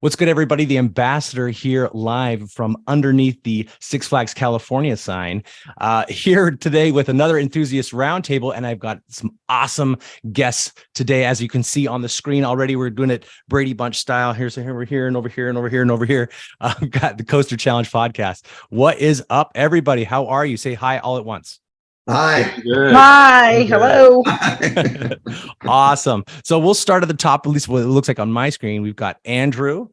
What's good, everybody? The ambassador here live from underneath the Six Flags California sign here today with another enthusiast roundtable. And I've got some awesome guests today. As you can see on the screen already, we're doing it Brady Bunch style. Here we're here and over here and over here and over here. We've got the Coaster Challenge podcast. What is up, everybody? How are you? Say hi all at once. Hi. Hi. Hello. Awesome. So we'll start at the top, at least what it looks like on my screen. We've got Andrew.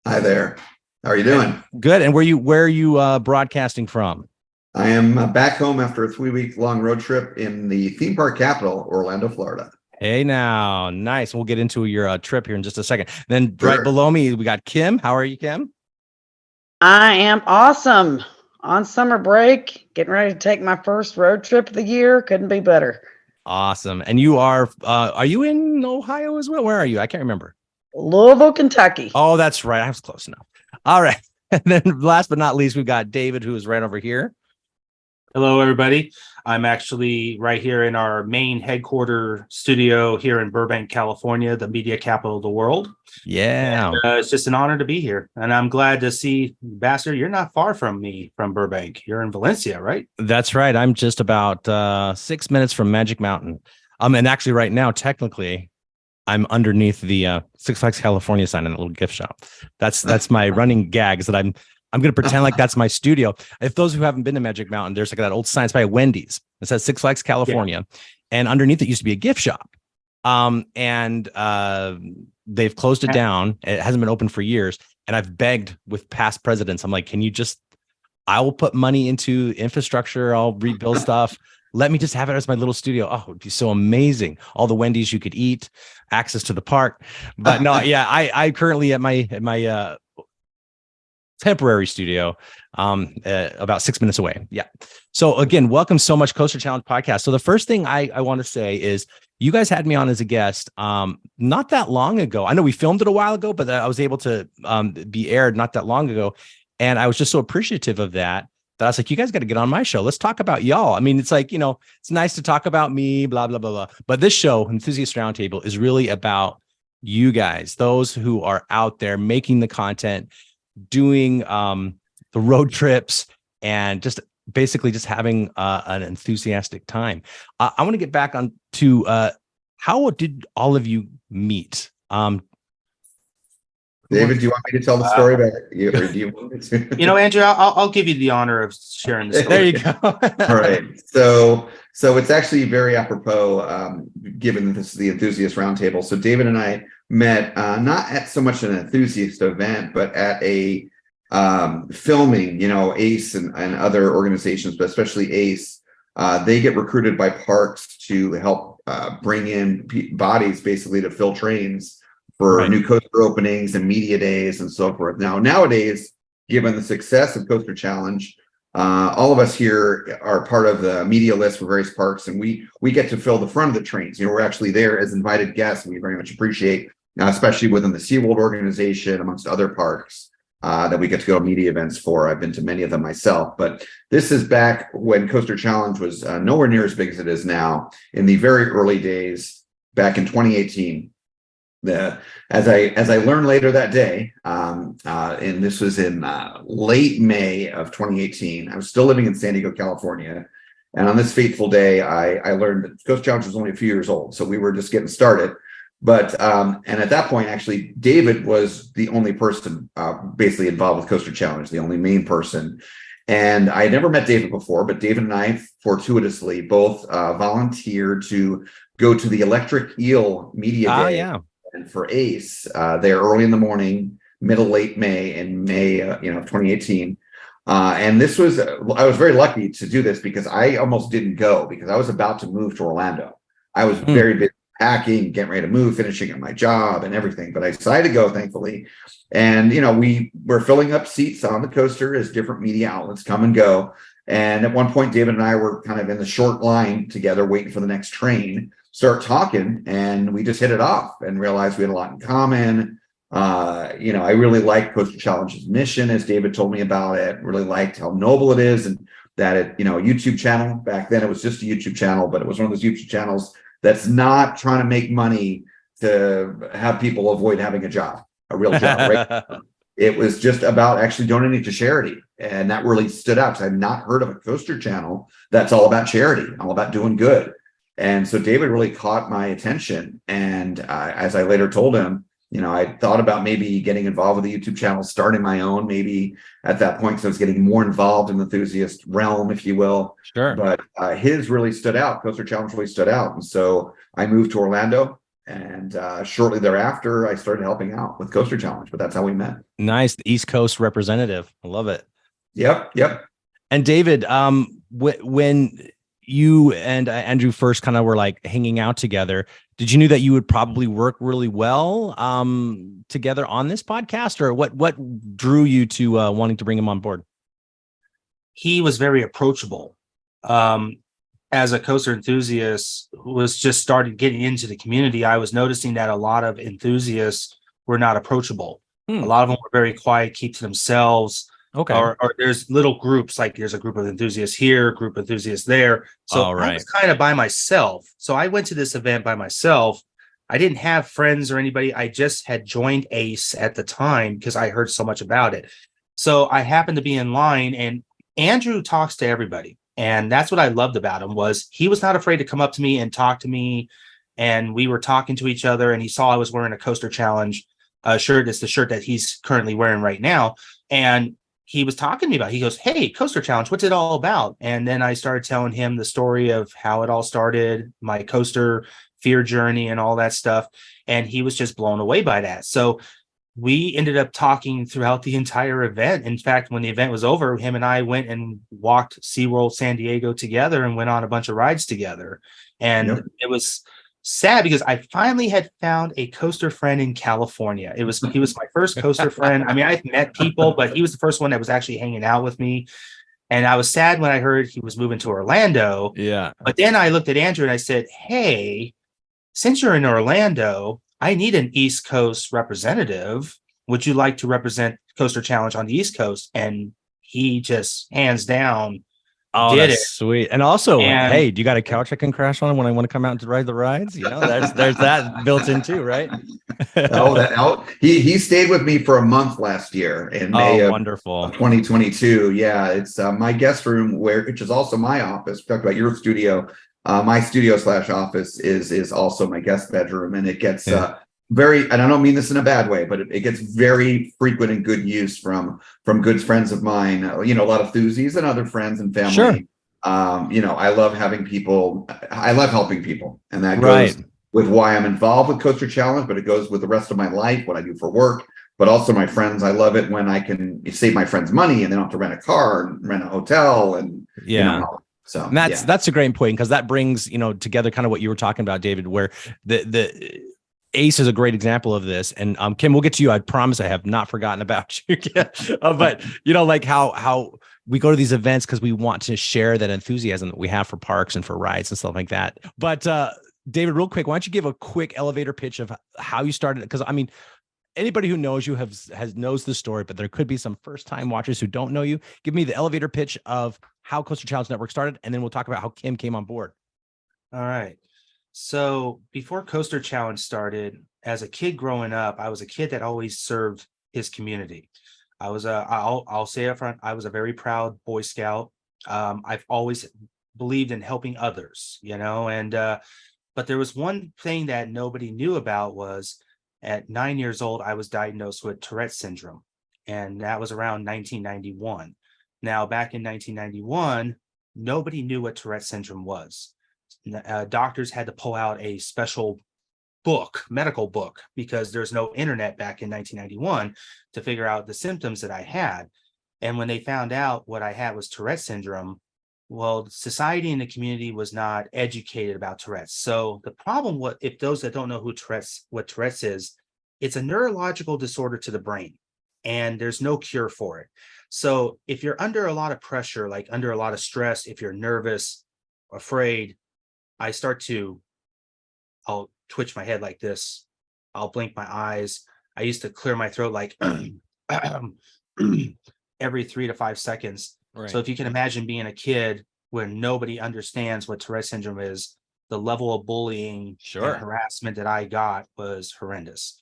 Hi there. How are you doing? Good. And where are you broadcasting from? I am back home after a 3-week long road trip in the theme park capital, Orlando, Florida. Hey, now, nice. We'll get into your trip here in just a second. Then right below me, we got Kim. How are you, Kim? I am awesome. On summer break, getting ready to take my first road trip of the year. Couldn't be better. Awesome. And you are you in Ohio as well? Where are you? I can't remember. Louisville, Kentucky. Oh, that's right. I was close enough. All right. And then last but not least, we've got David, who is right over here. Hello, everybody. I'm actually right here in our main headquarter studio here in Burbank, California, the media capital of the world. Yeah. And, it's just an honor to be here. And I'm glad to see, Ambassador, you're not far from me from Burbank. You're in Valencia, right? That's right. I'm just about 6 minutes from Magic Mountain. And actually right now, technically, I'm underneath the Six Flags California sign in a little gift shop. That's my running gags that I'm going to pretend like that's my studio. If those who haven't been to Magic Mountain, there's like that old sign by Wendy's. It says Six Flags California. Yeah. And underneath it used to be a gift shop. And they've closed it down. It hasn't been open for years. And I've begged with past presidents. I'm like, I will put money into infrastructure. I'll rebuild stuff. Let me just have it as my little studio. Oh, it would be so amazing. All the Wendy's you could eat, access to the park. But no, yeah, I currently at my temporary studio, about 6 minutes away. Yeah. So again, welcome so much, Coaster Challenge podcast. So the first thing I want to say is you guys had me on as a guest not that long ago. I know we filmed it a while ago, but I was able to be aired not that long ago. And I was just so appreciative of that I was like, you guys got to get on my show. Let's talk about y'all. I mean, it's like, it's nice to talk about me, blah, blah, blah, blah. But this show, Enthusiast Roundtable, is really about you guys, those who are out there making the content, doing the road trips, and just basically just having an enthusiastic time. I want to get back on to how did all of you meet? David, do you want me to tell the story about you, or do you want me to? Andrew, I'll give you the honor of sharing the story. There you go. All right. So it's actually very apropos, given this is the Enthusiast Roundtable. So David and I met not at so much an enthusiast event, but at a filming. ACE and other organizations, but especially ACE, they get recruited by parks to help bring in bodies, basically, to fill trains for new coaster openings and media days and so forth. Nowadays, given the success of Coaster Challenge, all of us here are part of the media list for various parks, and we get to fill the front of the trains. We're actually there as invited guests, and we very much appreciate, especially within the SeaWorld organization, amongst other parks, that we get to go to media events for. I've been to many of them myself, but this is back when Coaster Challenge was nowhere near as big as it is now, in the very early days, back in 2018. As I learned later that day, and this was in late May of 2018, I was still living in San Diego, California. And on this fateful day, I learned that Coaster Challenge was only a few years old. So we were just getting started. But and at that point, actually, David was the only person basically involved with Coaster Challenge, the only main person. And I had never met David before, but David and I fortuitously both volunteered to go to the Electric Eel Media Day. Yeah. And for ACE, there early in the morning, late May, in May, 2018. And this was, I was very lucky to do this because I almost didn't go because I was about to move to Orlando. I was very busy packing, getting ready to move, finishing up my job and everything, but I decided to go, thankfully. And, we were filling up seats on the coaster as different media outlets come and go. And at one point, David and I were kind of in the short line together, waiting for the next train, start talking, and we just hit it off and realized we had a lot in common. I really liked Coaster Challenge's mission, as David told me about it. Really liked how noble it is, and that it, a YouTube channel. Back then, it was just a YouTube channel, but it was one of those YouTube channels that's not trying to make money to have people avoid having a job. a real generation. It was just about actually donating to charity. And that really stood out because I've not heard of a coaster channel that's all about charity, all about doing good. And so David really caught my attention. And as I later told him, I thought about maybe getting involved with the YouTube channel, starting my own, maybe at that point. So I was getting more involved in the enthusiast realm, if you will. Sure. But his really stood out. Coaster Challenge really stood out. And so I moved to Orlando. And shortly thereafter, I started helping out with Coaster Challenge, but that's how we met. Nice. The East Coast representative. I love it. Yep. And David, when you and Andrew first kind of were like hanging out together, did you knew that you would probably work really well together on this podcast, or what drew you to wanting to bring him on board? He was very approachable. As a coaster enthusiast who was just started getting into the community, I was noticing that a lot of enthusiasts were not approachable. A lot of them were very quiet, keep to themselves. Okay. Or there's little groups, like there's a group of enthusiasts here, group of enthusiasts there. So I was kind of by myself. So I went to this event by myself. I didn't have friends or anybody. I just had joined ACE at the time because I heard so much about it. So I happened to be in line, and Andrew talks to everybody. And that's what I loved about him, was he was not afraid to come up to me and talk to me. And we were talking to each other, and he saw I was wearing a Coaster Challenge shirt. It's the shirt that he's currently wearing right now. And he was talking to me about it. He goes, "Hey, Coaster Challenge, what's it all about?" And then I started telling him the story of how it all started, my coaster fear journey and all that stuff. And he was just blown away by that. So we ended up talking throughout the entire event. In fact, when the event was over, him and I went and walked SeaWorld San Diego together and went on a bunch of rides together. And It was sad because I finally had found a coaster friend in California. He was my first coaster friend. I mean, I've met people, but he was the first one that was actually hanging out with me. And I was sad when I heard he was moving to Orlando. Yeah. But then I looked at Andrew and I said, "Hey, since you're in Orlando, I need an East Coast representative. Would you like to represent Coaster Challenge on the East Coast?" And he just hands down did it. Sweet. And also, hey, do you got a couch I can crash on when I want to come out to ride the rides? There's that built in too, right? He stayed with me for a month last year in May of 2022. Yeah, it's my guest room, which is also my office. We talked about your studio. My studio / office is also my guest bedroom, and it gets very, and I don't mean this in a bad way, but it gets very frequent and good use from good friends of mine, a lot of enthusiasts and other friends and family. Sure. I love having people, I love helping people, and that goes with why I'm involved with Coaster Challenge, but it goes with the rest of my life, what I do for work, but also my friends. I love it when I can save my friends money and they don't have to rent a car and rent a hotel and so and that's a great point, because that brings together kind of what you were talking about, David, where the ACE is a great example of this. And Kim, we'll get to you. I promise I have not forgotten about you. But like how we go to these events because we want to share that enthusiasm that we have for parks and for rides and stuff like that. But David, real quick, why don't you give a quick elevator pitch of how you started? Because I mean, anybody who knows you knows the story, but there could be some first-time watchers who don't know you. Give me the elevator pitch of how Coaster Challenge Network started, and then we'll talk about how Kim came on board. All right. So before Coaster Challenge started, as a kid growing up, I was a kid that always served his community. I'll say up front, I was a very proud Boy Scout. I've always believed in helping others, but there was one thing that nobody knew about was at 9 years old, I was diagnosed with Tourette's syndrome, and that was around 1991. Now, back in 1991, nobody knew what Tourette's syndrome was. Doctors had to pull out a special medical book, because there's no internet back in 1991 to figure out the symptoms that I had. And when they found out what I had was Tourette's syndrome, well, society and the community was not educated about Tourette's. So the problem, if those that don't know what Tourette's is, it's a neurological disorder to the brain, and there's no cure for it. So if you're under a lot of pressure, like under a lot of stress, if you're nervous, afraid, I'll twitch my head like this. I'll blink my eyes. I used to clear my throat like every 3 to 5 seconds. Right. So if you can imagine being a kid where nobody understands what Tourette's syndrome is, the level of bullying and harassment that I got was horrendous.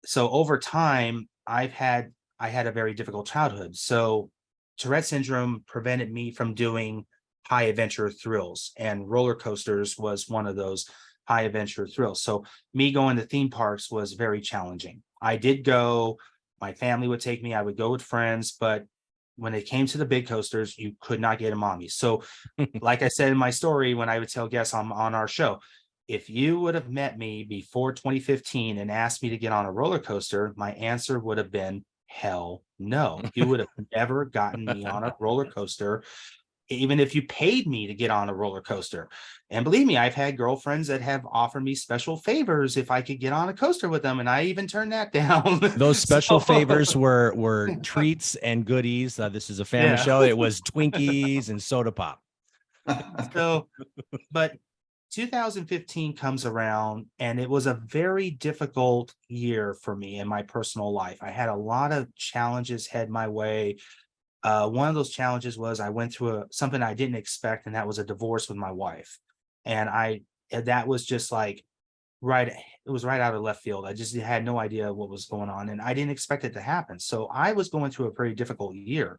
so over time, I had a very difficult childhood. So Tourette syndrome prevented me from doing high adventure thrills, and roller coasters was one of those high adventure thrills. So me going to theme parks was very challenging. I did go, my family would take me, I would go with friends, but when it came to the big coasters, you could not get them on me. So, like I said in my story, when I would tell guests on our show, if you would have met me before 2015 and asked me to get on a roller coaster, my answer would have been hell no. You would have never gotten me on a roller coaster, even if you paid me to get on a roller coaster. And believe me, I've had girlfriends that have offered me special favors if I could get on a coaster with them, and I even turned that down. Those special favors were treats and goodies. This is a family show. It was Twinkies and soda pop. So, but 2015 comes around, and it was a very difficult year for me in my personal life. I had a lot of challenges head my way. One of those challenges was I went through something I didn't expect, and that was a divorce with my wife. And that was just like it was right out of left field. I just had no idea what was going on, and I didn't expect it to happen. So I was going through a pretty difficult year.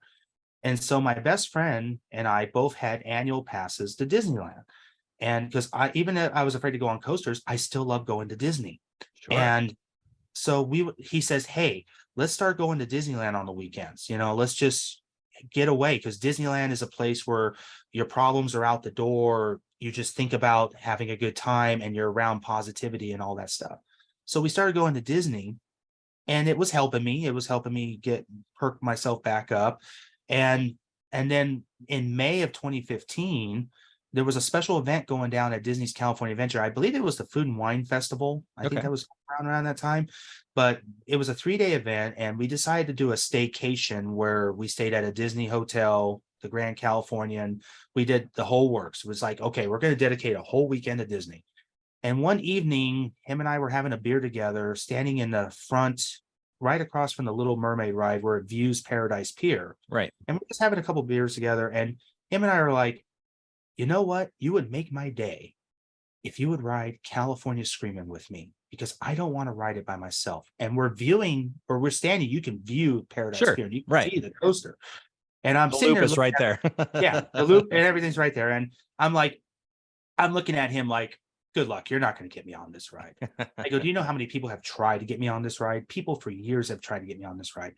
And so my best friend and I both had annual passes to Disneyland. And because even though I was afraid to go on coasters, I still love going to Disney. Sure. And so he says, hey, let's start going to Disneyland on the weekends. Let's just get away, because Disneyland is a place where your problems are out the door. You just think about having a good time, and you're around positivity and all that stuff. So we started going to Disney, and it was helping me. It was helping me perk myself back up. And then in May of 2015, there was a special event going down at Disney's California Adventure. I believe it was the Food and Wine Festival. I think that was around that time. But it was a 3-day event, and we decided to do a staycation where we stayed at a Disney hotel, the Grand California, and we did the whole works. It was like, okay, we're going to dedicate a whole weekend to Disney. And one evening, him and I were having a beer together, standing in the front, right across from the Little Mermaid ride where it views Paradise Pier. Right. And we're just having a couple beers together. And him and I are like, you know what? You would make my day if you would ride California Screaming with me, because I don't want to ride it by myself. And we're standing, you can view Paradise Pier, and you can see the coaster. And I'm sitting there right there. Yeah, the loop and everything's right there. And I'm looking at him like, good luck. You're not going to get me on this ride. I go, do you know how many people have tried to get me on this ride? People for years have tried to get me on this ride.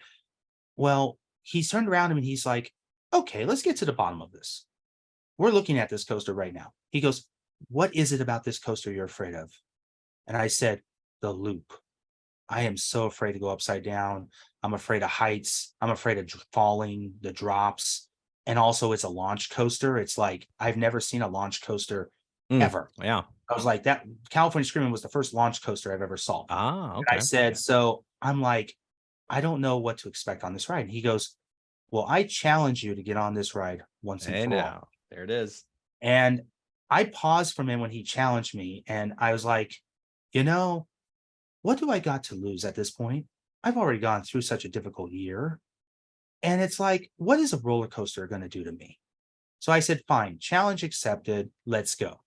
Well, he's turned around and he's like, okay, let's get to the bottom of this. We're looking at this coaster right now. He goes, what is it about this coaster you're afraid of? And I said, the loop. I am so afraid to go upside down. I'm afraid of heights. I'm afraid of falling, the drops. And also it's a launch coaster. It's like, I've never seen a launch coaster ever. Yeah. I was like, that California Screaming was the first launch coaster I've ever saw. Ah, okay. And I said, so I'm like, I don't know what to expect on this ride. And he goes, well, I challenge you to get on this ride once and for all. There it is. And I paused from him when he challenged me. And I was like, what do I got to lose at this point? I've already gone through such a difficult year. And it's like, what is a roller coaster going to do to me? So I said, fine, challenge accepted. Let's go.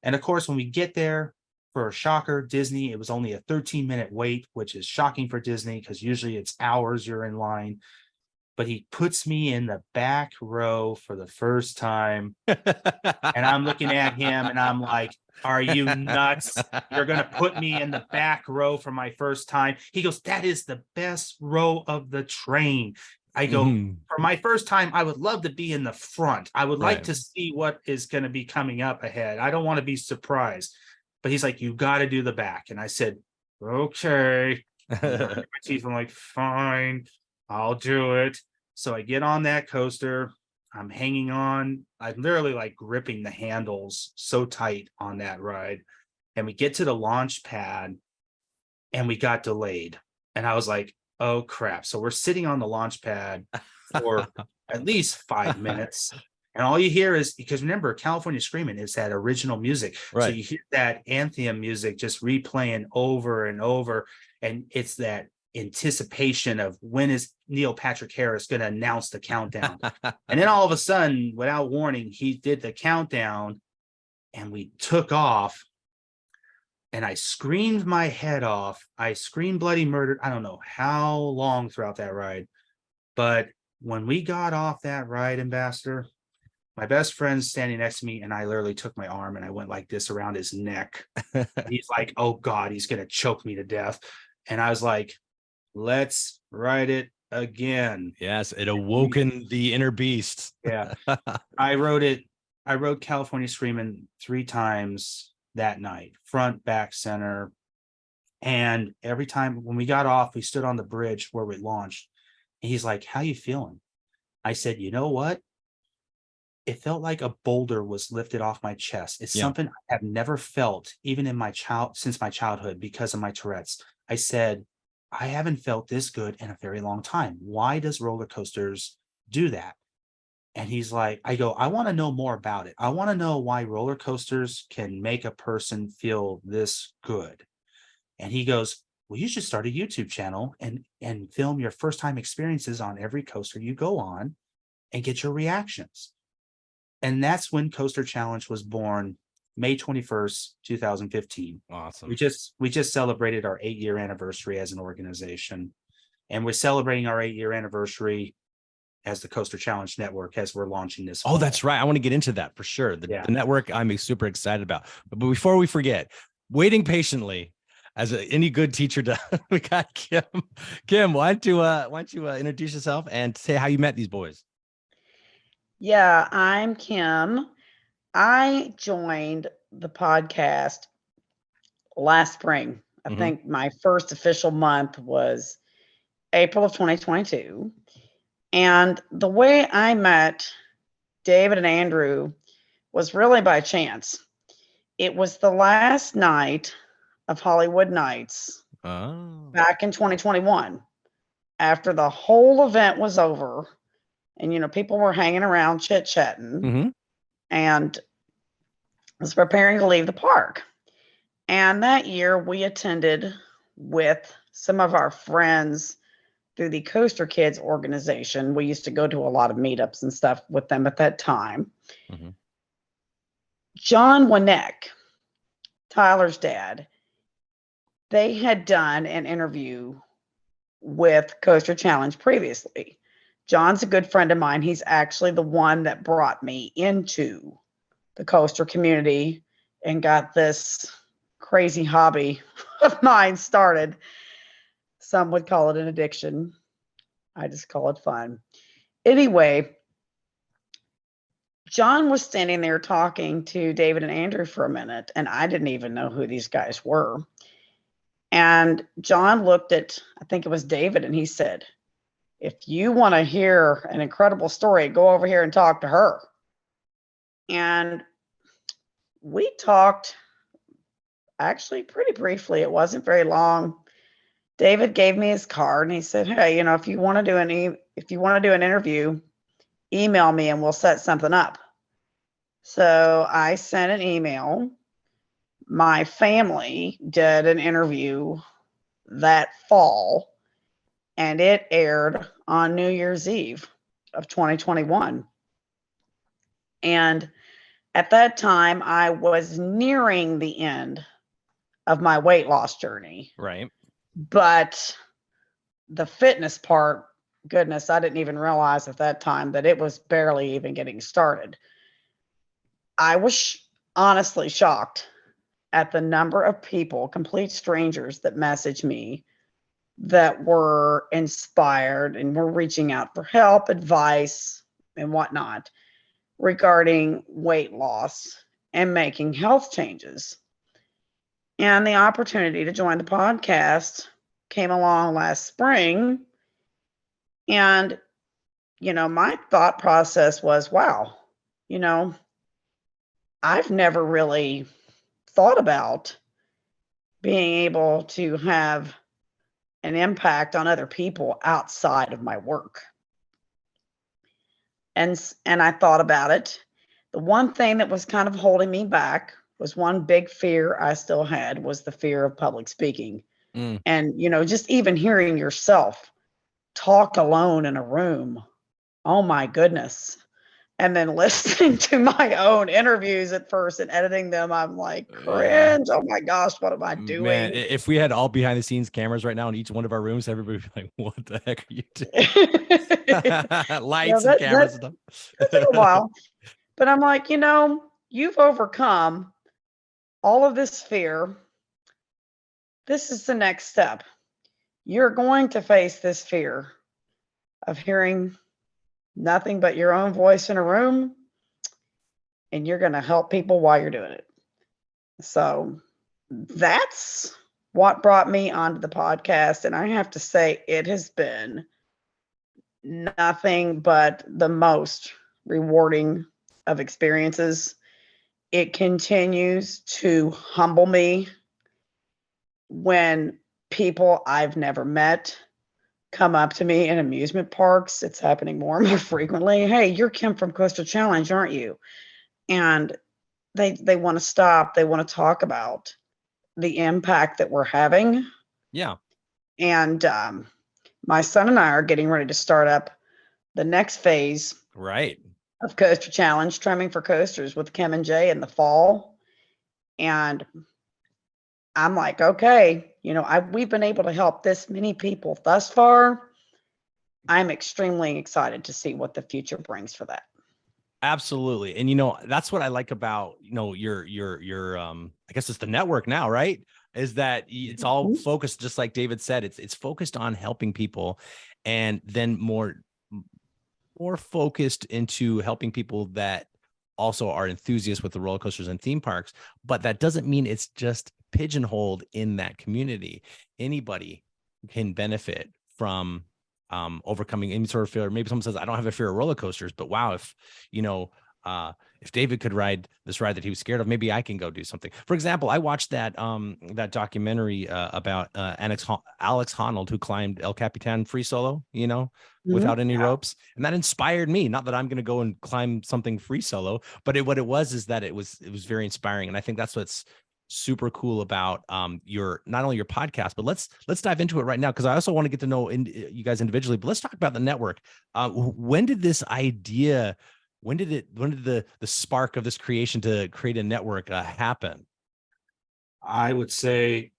And of course, when we get there, for a shocker, Disney, it was only a 13-minute wait, which is shocking for Disney because usually it's hours you're in line. But he puts me in the back row for the first time. And I'm looking at him and I'm like, are you nuts? You're going to put me in the back row for my first time. He goes, that is the best row of the train. I go, for my first time, I would love to be in the front. I would like to see what is going to be coming up ahead. I don't want to be surprised. But he's like, you got to do the back. And I said, okay. My teeth, I'm like, fine, I'll do it. So I get on that coaster. I'm hanging on. I'm literally like gripping the handles so tight on that ride. And we get to the launch pad and we got delayed. And I was like, oh, crap. So we're sitting on the launch pad for at least 5 minutes. And all you hear is, because remember, California Screaming is that original music. Right. So you hear that anthem music just replaying over and over. And it's that anticipation of when is Neil Patrick Harris going to announce the countdown. And then all of a sudden, without warning, he did the countdown and we took off. and I screamed my head off. I screamed bloody murder. I don't know how long throughout that ride. But when we got off that ride, Ambassador, my best friend's standing next to me, and I literally took my arm and I went like this around his neck. He's like, oh God, he's going to choke me to death. And I was like, let's ride it again. Yes, it awoken the inner beast. Yeah. I rode California Screaming 3 times that night, front, back, center. And every time when we got off, we stood on the bridge where we launched. And he's like, how you feeling? I said, you know what? It felt like a boulder was lifted off my chest. It's something I have never felt, even in since my childhood, because of my Tourette's. I said, I haven't felt this good in a very long time. Why does roller coasters do that? And he's like, I go, I want to know more about it. I want to know why roller coasters can make a person feel this good. And he goes, well, you should start a YouTube channel and film your first time experiences on every coaster you go on and get your reactions. And that's when Coaster Challenge was born, May 21st, 2015. Awesome. We just celebrated our 8-year anniversary as an organization. And we're celebrating our 8-year anniversary as the Coaster Challenge Network as we're launching this. Oh, that's right. I want to get into that for sure. The network I'm super excited about. But before we forget, waiting patiently as any good teacher does, we got Kim. Kim, why don't you introduce yourself and say how you met these boys? Yeah, I'm Kim. I joined the podcast last spring. I think my first official month was April of 2022. And the way I met David and Andrew was really by chance. It was the last night of Hollywood Nights back in 2021. After the whole event was over, and people were hanging around chit-chatting, and was preparing to leave the park. And that year we attended with some of our friends through the Coaster Kids organization. We used to go to a lot of meetups and stuff with them at that time. John Winnick, Tyler's dad, they had done an interview with Coaster Challenge previously. John's a good friend of mine. He's actually the one that brought me into the coaster community and got this crazy hobby of mine started. Some would call it an addiction. I just call it fun. Anyway, John was standing there talking to David and Andrew for a minute, and I didn't even know who these guys were. And John looked at, I think it was David, and he said, if you want to hear an incredible story, go over here and talk to her. And we talked actually pretty briefly. It wasn't very long. David gave me his card and he said, hey, if you want to do an interview, email me and we'll set something up. So I sent an email. My family did an interview that fall, and it aired on New Year's Eve of 2021. And at that time, I was nearing the end of my weight loss journey. Right. But the fitness part, goodness, I didn't even realize at that time that it was barely even getting started. I was honestly shocked at the number of people, complete strangers, that messaged me that were inspired and were reaching out for help, advice, and whatnot regarding weight loss and making health changes. And the opportunity to join the podcast came along last spring. And, my thought process was, wow, I've never really thought about being able to have an impact on other people outside of my work. And I thought about it. The one thing that was kind of holding me back was one big fear I still had, was the fear of public speaking. And, just even hearing yourself talk alone in a room. Oh my goodness. And then listening to my own interviews at first and editing them, I'm like, cringe. Oh my gosh, what am I doing? Man, if we had all behind the scenes cameras right now in each one of our rooms, everybody would be like, what the heck are you doing? Lights and cameras and stuff. That took a while. But I'm like, you've overcome all of this fear. This is the next step. You're going to face this fear of hearing nothing but your own voice in a room, and you're going to help people while you're doing it. So that's what brought me onto the podcast. And I have to say, it has been nothing but the most rewarding of experiences. It continues to humble me when people I've never met come up to me in amusement parks. It's happening more and more frequently. Hey, you're Kim from Coastal Challenge, aren't you? And they want to stop. They want to talk about the impact that we're having. Yeah. And my son and I are getting ready to start up the next phase of Coaster Challenge, Trimming for Coasters with Kim and Jay in the fall. And I'm like, okay, we've been able to help this many people thus far. I'm extremely excited to see what the future brings for that. Absolutely. And that's what I like about, your I guess it's the network now, right? Is that it's all focused, just like David said, it's focused on helping people, and then more focused into helping people that also are enthusiasts with the roller coasters and theme parks. But that doesn't mean it's just pigeonholed in that community. Anybody can benefit from overcoming any sort of fear. Maybe someone says, I don't have a fear of roller coasters, but wow, if David could ride this ride that he was scared of, maybe I can go do something. For example, I watched that documentary about Alex Honnold, who climbed El Capitan free solo, without any ropes. And that inspired me. Not that I'm going to go and climb something free solo, but what it was is that it was very inspiring. And I think that's what's super cool about your, not only your podcast, but let's dive into it right now, because I also want to get to know you guys individually. But let's talk about the network. When did the spark of this creation to create a network happen? I would say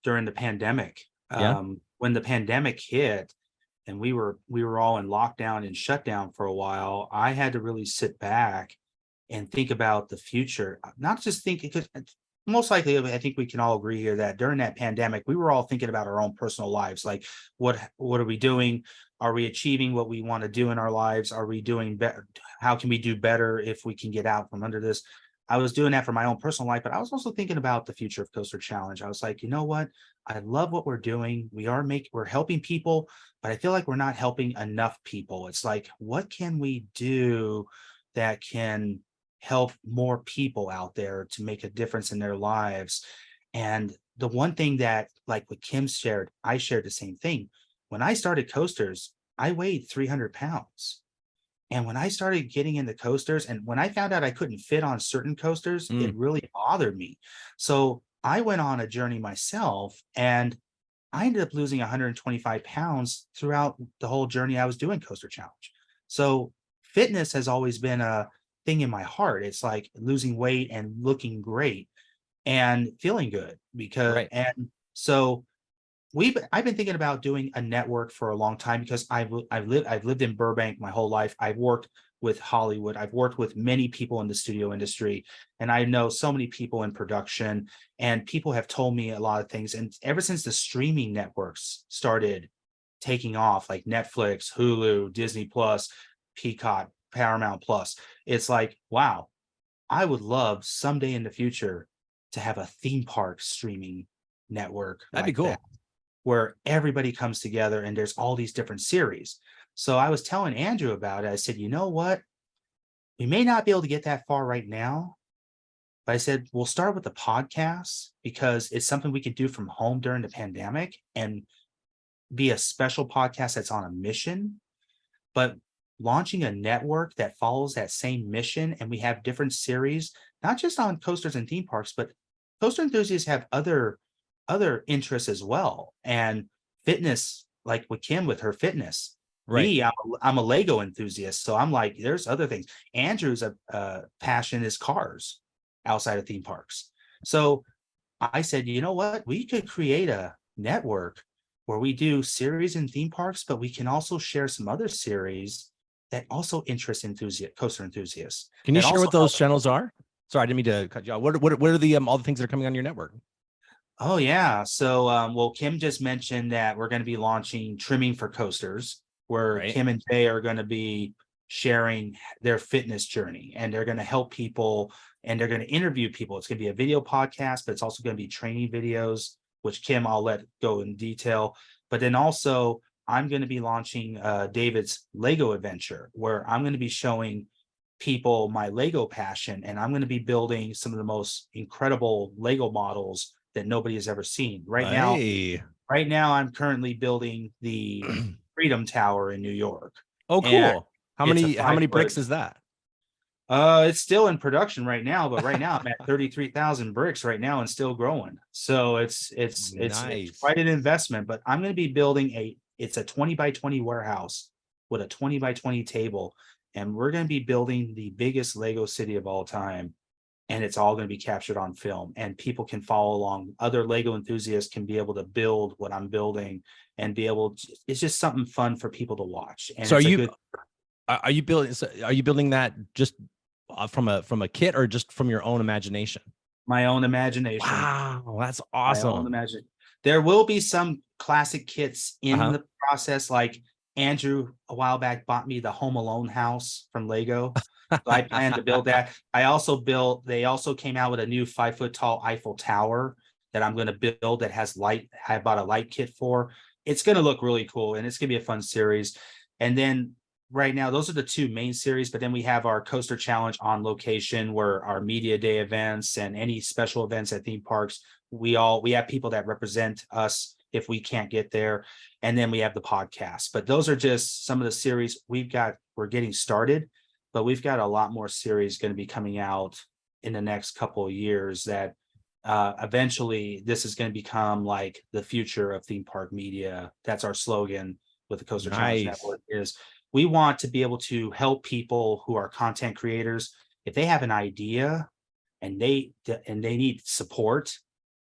during the pandemic. When the pandemic hit and we were all in lockdown and shutdown for a while, I had to really sit back and think about the future. Not just thinking, because most likely, I think we can all agree here that during that pandemic, we were all thinking about our own personal lives. Like, what are we doing? Are we achieving what we want to do in our lives? Are we doing better? How can we do better if we can get out from under this? I was doing that for my own personal life, but I was also thinking about the future of Coaster Challenge. I was like, you know what? I love what we're doing. We're helping people, but I feel like we're not helping enough people. It's like, what can we do that can help more people out there to make a difference in their lives? And the one thing that, like what Kim shared, I shared the same thing. When I started coasters, I weighed 300 pounds. And when I started getting into coasters, and when I found out I couldn't fit on certain coasters, it really bothered me. So I went on a journey myself, and I ended up losing 125 pounds throughout the whole journey I was doing Coaster Challenge. So fitness has always been a thing in my heart. It's like losing weight and looking great and feeling good, and so I've been thinking about doing a network for a long time, because I've lived in Burbank my whole life. I've worked with Hollywood. I've worked with many people in the studio industry, and I know so many people in production, and people have told me a lot of things. And ever since the streaming networks started taking off, like Netflix, Hulu, Disney Plus, Peacock, Paramount Plus, it's like, wow, I would love someday in the future to have a theme park streaming network. That'd be cool. Where everybody comes together and there's all these different series. So I was telling Andrew about it. I said, you know what? We may not be able to get that far right now, but I said, we'll start with the podcast, because it's something we could do from home during the pandemic and be a special podcast that's on a mission. But launching a network that follows that same mission, and we have different series, not just on coasters and theme parks, but coaster enthusiasts have other interests as well. And fitness, like with Kim with her fitness, Right. I'm a Lego enthusiast, so I'm like, there's other things. Andrew's passion is cars outside of theme parks. So I said, you know what? We could create a network where we do series in theme parks, but we can also share some other series that also interest coaster enthusiasts. Can you that share also what those help- channels are? Sorry, I didn't mean to cut you off. What are the all the things that are coming on your network? Oh yeah. So well, Kim just mentioned that we're going to be launching trimming for coasters, where Right. Kim and Jay are going to be sharing their fitness journey, and they're going to help people, and they're going to interview people. It's going to be a video podcast, but it's also going to be training videos, which Kim I'll let go in detail. But then also I'm going to be launching David's Lego adventure, where I'm going to be showing people my Lego passion, and I'm going to be building some of the most incredible Lego models that nobody has ever seen. Hey. Right now I'm currently building the Freedom Tower in New York. Oh, And cool. How it's a many 5 bricks foot- is that? It's still in production right now, but right now I'm at 33,000 bricks right now and still growing. So it's Nice. quite an investment, but I'm going to be building it's a 20 by 20 warehouse with a 20 by 20 table, and we're going to be building the biggest Lego city of all time. And it's all going to be captured on film, and people can follow along. Other Lego enthusiasts can be able to build what I'm building and be able to, it's just something fun for people to watch. And So it's a good, are you building that just from a kit or just from your own imagination? my own imagination. Wow, that's My own awesome. imagine. There will be some classic kits in Uh-huh. the process. Like Andrew a while back bought me the Home Alone house from Lego. So I plan to build that. They also came out with a new 5 foot tall Eiffel Tower that I'm going to build that has light. I bought a light kit for. It's going to look really cool, and it's going to be a fun series. And then right now, those are the two main series, but then we have our coaster challenge on location, where our media day events and any special events at theme parks, we have people that represent us if we can't get there. And then we have the podcast. But those are just some of the series we're getting started, but we've got a lot more series going to be coming out in the next couple of years that eventually this is going to become like the future of theme park media. That's our slogan with the Coaster Challenge Nice. Network, is we want to be able to help people who are content creators. If they have an idea and they need support,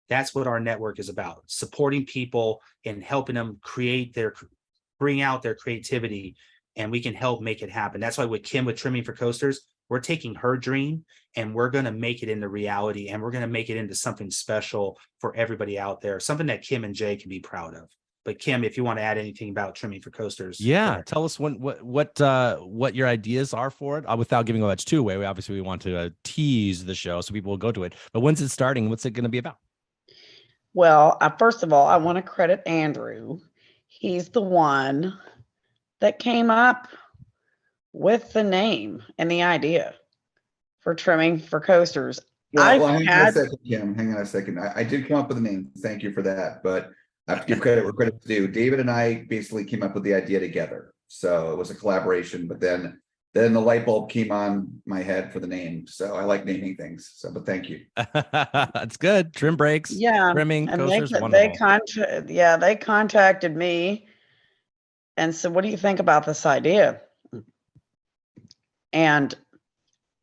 that's what our network is about: supporting people and helping them bring out their creativity, and we can help make it happen. That's why with Kim, with Trimming for Coasters, we're taking her dream and we're going to make it into reality, and we're going to make it into something special for everybody out there, something that Kim and Jay can be proud of. But Kim, if you want to add anything about Trimming for Coasters. Yeah, tell us what your ideas are for it, without giving away much too away. We want to tease the show so people will go to it. But when's it starting? What's it going to be about? Well, first of all, I want to credit Andrew. He's the one that came up with the name and the idea for Trimming for Coasters. Well, hang on a second, Kim. Hang on a second. I did come up with a name. Thank you for that. But I have to give credit where credit's due. David and I basically came up with the idea together. So it was a collaboration, but then the light bulb came on my head for the name. So I like naming things. So, but thank you. That's good. Trim breaks. Yeah, Trimming and coasters. they contacted me and said, "What do you think about this idea?" And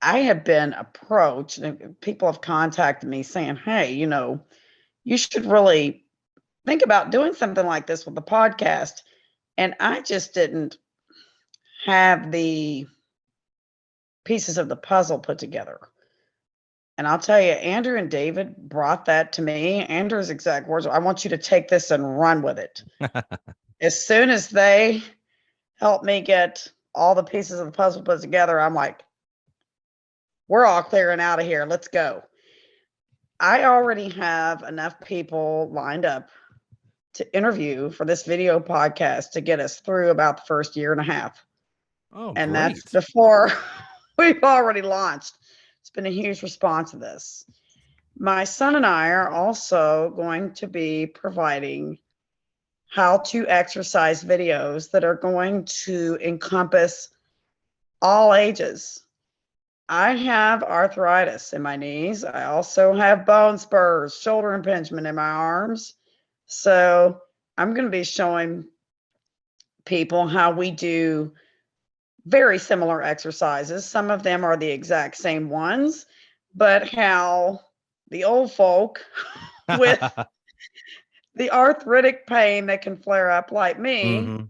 I have been approached, and people have contacted me saying, "Hey, you should really think about doing something like this with the podcast." And I just didn't have the pieces of the puzzle put together. And I'll tell you, Andrew and David brought that to me. Andrew's exact words were, "I want you to take this and run with it." As soon as they helped me get all the pieces of the puzzle put together, I'm like, we're all clearing out of here. Let's go. I already have enough people lined up to interview for this video podcast to get us through about the first year and a half. Oh, and great. That's before we've already launched. It's been a huge response to this. My son and I are also going to be providing how to exercise videos that are going to encompass all ages. I have arthritis in my knees. I also have bone spurs, shoulder impingement in my arms. So I'm going to be showing people how we do very similar exercises. Some of them are the exact same ones, but how the old folk with the arthritic pain that can flare up like me Mm-hmm.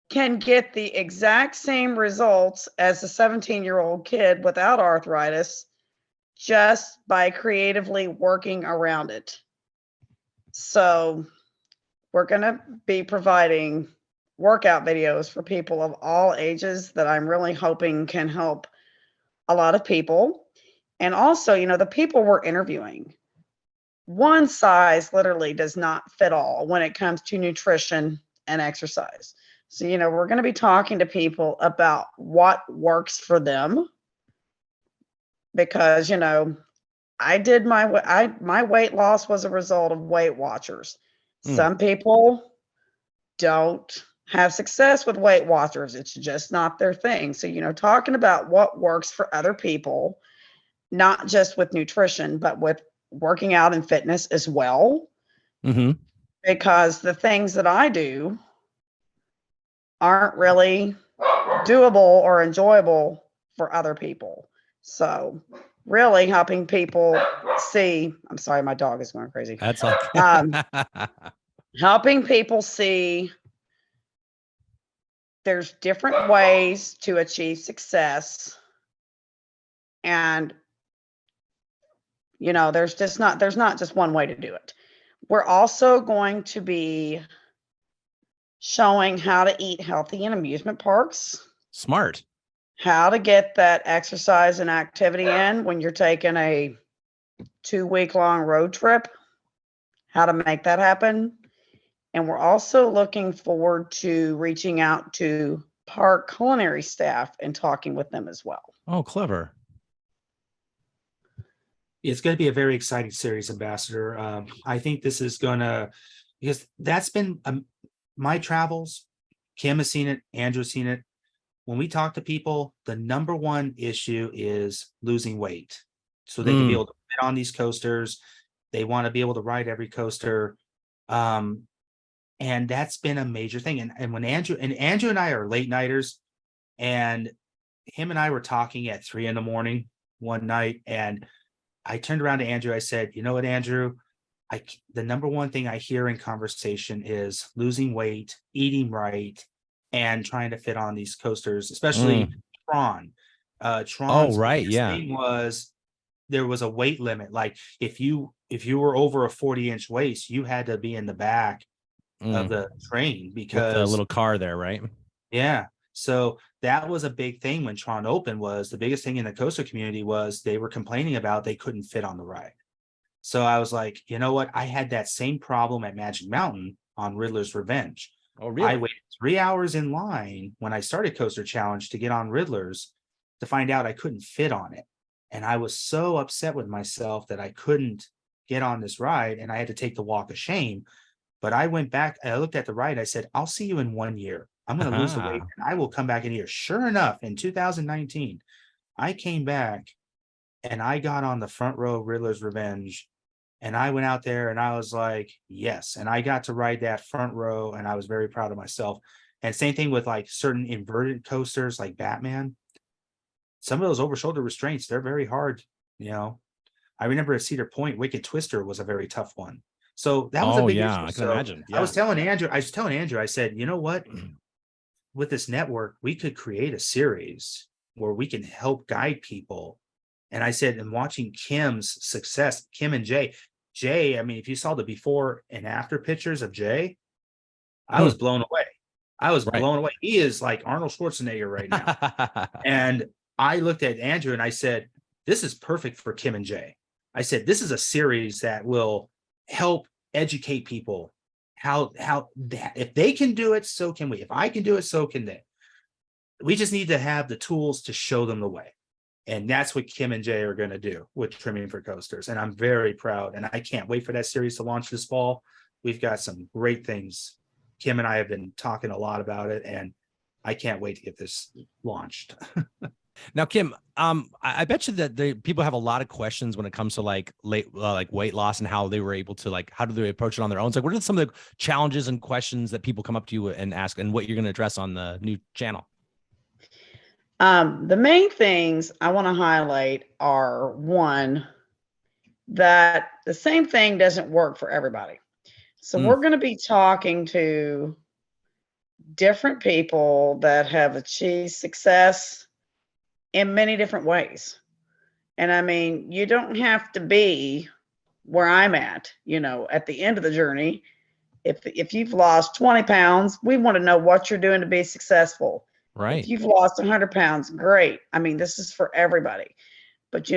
can get the exact same results as a 17-year-old kid without arthritis just by creatively working around it. So we're going to be providing workout videos for people of all ages that I'm really hoping can help a lot of people. And also, the people we're interviewing, one size literally does not fit all when it comes to nutrition and exercise. So, we're going to be talking to people about what works for them because, I did my weight loss was a result of Weight Watchers. Some people don't have success with Weight Watchers. It's just not their thing. So, talking about what works for other people, not just with nutrition, but with working out and fitness as well. Mm-hmm. Because the things that I do aren't really doable or enjoyable for other people. So, really helping people see. I'm sorry, my dog is going crazy. That's okay. Helping people see there's different ways to achieve success. And, there's not just one way to do it. We're also going to be showing how to eat healthy in amusement parks. Smart. How to get that exercise and activity in when you're taking a 2-week-long road trip. How to make that happen. And we're also looking forward to reaching out to park culinary staff and talking with them as well. Oh, clever. It's going to be a very exciting series, Ambassador. I think this is going to, because that's been my travels. Kim has seen it. Andrew's seen it. When we talk to people, the number one issue is losing weight so they can be able to fit on these coasters. They want to be able to ride every coaster. And that's been a major thing. And when Andrew and I are late nighters, and him and I were talking at 3 a.m. one night, and I turned around to Andrew. I said, you know what, Andrew, the number one thing I hear in conversation is losing weight, eating right, and trying to fit on these coasters, especially Tron. Tron's right, biggest thing was there was a weight limit. Like if you were over a 40-inch waist, you had to be in the back of the train because with the little car there, right? Yeah. So that was a big thing when Tron opened. Was the biggest thing in the coaster community was they were complaining about they couldn't fit on the ride. So I was like, you know what? I had that same problem at Magic Mountain on Riddler's Revenge. Oh, really? I waited 3 hours in line when I started Coaster Challenge to get on Riddler's to find out I couldn't fit on it. And I was so upset with myself that I couldn't get on this ride and I had to take the walk of shame. But I went back, I looked at the ride, I said, I'll see you in 1 year. I'm going to lose the weight and I will come back in here. Sure enough, in 2019, I came back and I got on the front row of Riddler's Revenge. And I went out there and I was like, yes. And I got to ride that front row and I was very proud of myself. And same thing with like certain inverted coasters like Batman. Some of those over shoulder restraints, they're very hard. I remember at Cedar Point, Wicked Twister was a very tough one. So that was a big issue. I can imagine. Yeah. I was telling Andrew, I said, you know what? With this network, we could create a series where we can help guide people. And I said, and watching Kim's success, Kim and Jay, I mean, if you saw the before and after pictures of Jay, I was blown away. Blown away. He is like Arnold Schwarzenegger right now. And I looked at Andrew and I said, this is perfect for Kim and Jay. I said, this is a series that will help educate people how that if they can do it, so can we. If I can do it, so can they. We just need to have the tools to show them the way. And that's what Kim and Jay are going to do with Trimming for Coasters. And I'm very proud. And I can't wait for that series to launch this fall. We've got some great things. Kim and I have been talking a lot about it. And I can't wait to get this launched. Now, Kim, I bet you that people have a lot of questions when it comes to like weight loss and how they were able to how do they approach it on their own? It's like, what are some of the challenges and questions that people come up to you and ask, and what you're going to address on the new channel? The main things I want to highlight are, one, that the same thing doesn't work for everybody. So we're going to be talking to different people that have achieved success in many different ways. And I mean, you don't have to be where I'm at, at the end of the journey. If you've lost 20 pounds, we want to know what you're doing to be successful. Right. If you've lost 100 pounds, great. I mean, this is for everybody. But,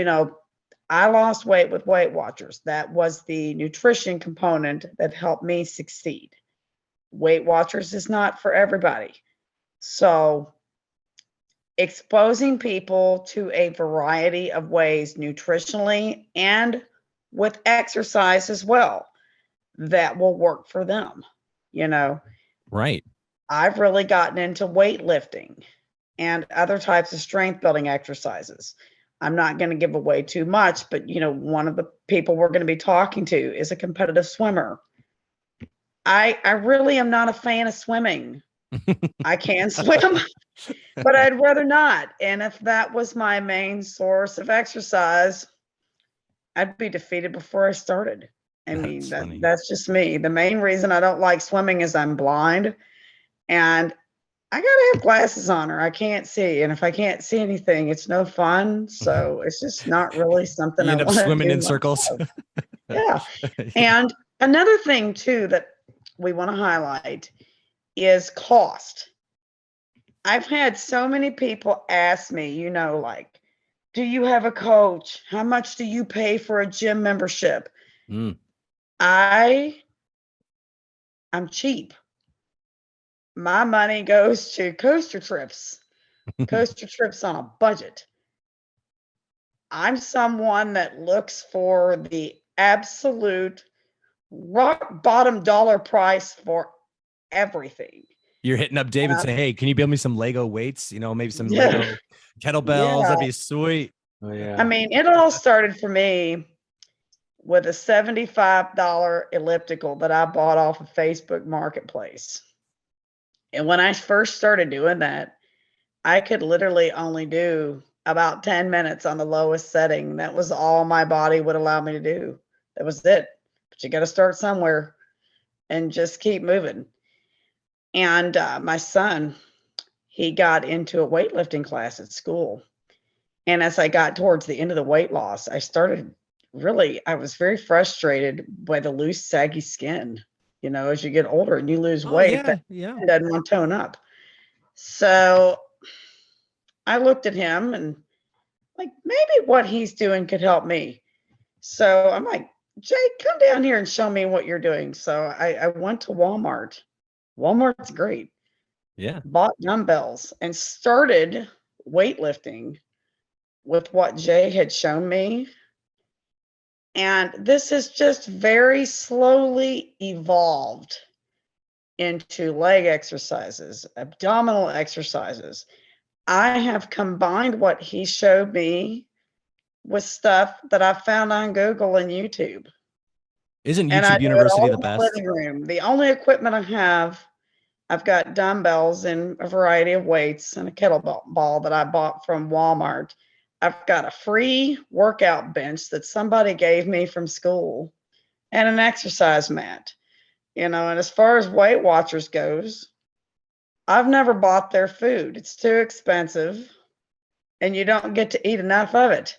I lost weight with Weight Watchers. That was the nutrition component that helped me succeed. Weight Watchers is not for everybody. So exposing people to a variety of ways nutritionally and with exercise as well that will work for them. Right. I've really gotten into weightlifting and other types of strength building exercises. I'm not going to give away too much, but one of the people we're going to be talking to is a competitive swimmer. I really am not a fan of swimming. I can swim, but I'd rather not. And if that was my main source of exercise, I'd be defeated before I started. I mean, that's just me. The main reason I don't like swimming is I'm blind and I gotta have glasses on or I can't see. And if I can't see anything, it's no fun. So it's just not really something you end I up want to swimming do in circles. Yeah. And another thing too that we want to highlight is cost. I've had so many people ask me, do you have a coach? How much do you pay for a gym membership? I'm cheap. My money goes to coaster trips on a budget. I'm someone that looks for the absolute rock bottom dollar price for everything. You're hitting up David saying, hey, can you build me some Lego weights? Maybe some Lego kettlebells. That'd be sweet. Oh, yeah. I mean, it all started for me with a $75 elliptical that I bought off of Facebook Marketplace. And when I first started doing that, I could literally only do about 10 minutes on the lowest setting. That was all my body would allow me to do. That was it. But you got to start somewhere and just keep moving. And my son, he got into a weightlifting class at school. And as I got towards the end of the weight loss, I was very frustrated by the loose, saggy skin. As you get older and you lose weight, that doesn't want to tone up. So I looked at him and maybe what he's doing could help me. So I'm like, Jay, come down here and show me what you're doing. So I went to Walmart. Walmart's great. Yeah. Bought dumbbells and started weightlifting with what Jay had shown me. And this has just very slowly evolved into leg exercises, abdominal exercises. I have combined what he showed me with stuff that I found on Google and YouTube. Isn't YouTube University the best? Living room. The only equipment I have, I've got dumbbells in a variety of weights and a kettlebell that I bought from Walmart. I've got a free workout bench that somebody gave me from school and an exercise mat. And as far as Weight Watchers goes, I've never bought their food. It's too expensive and you don't get to eat enough of it.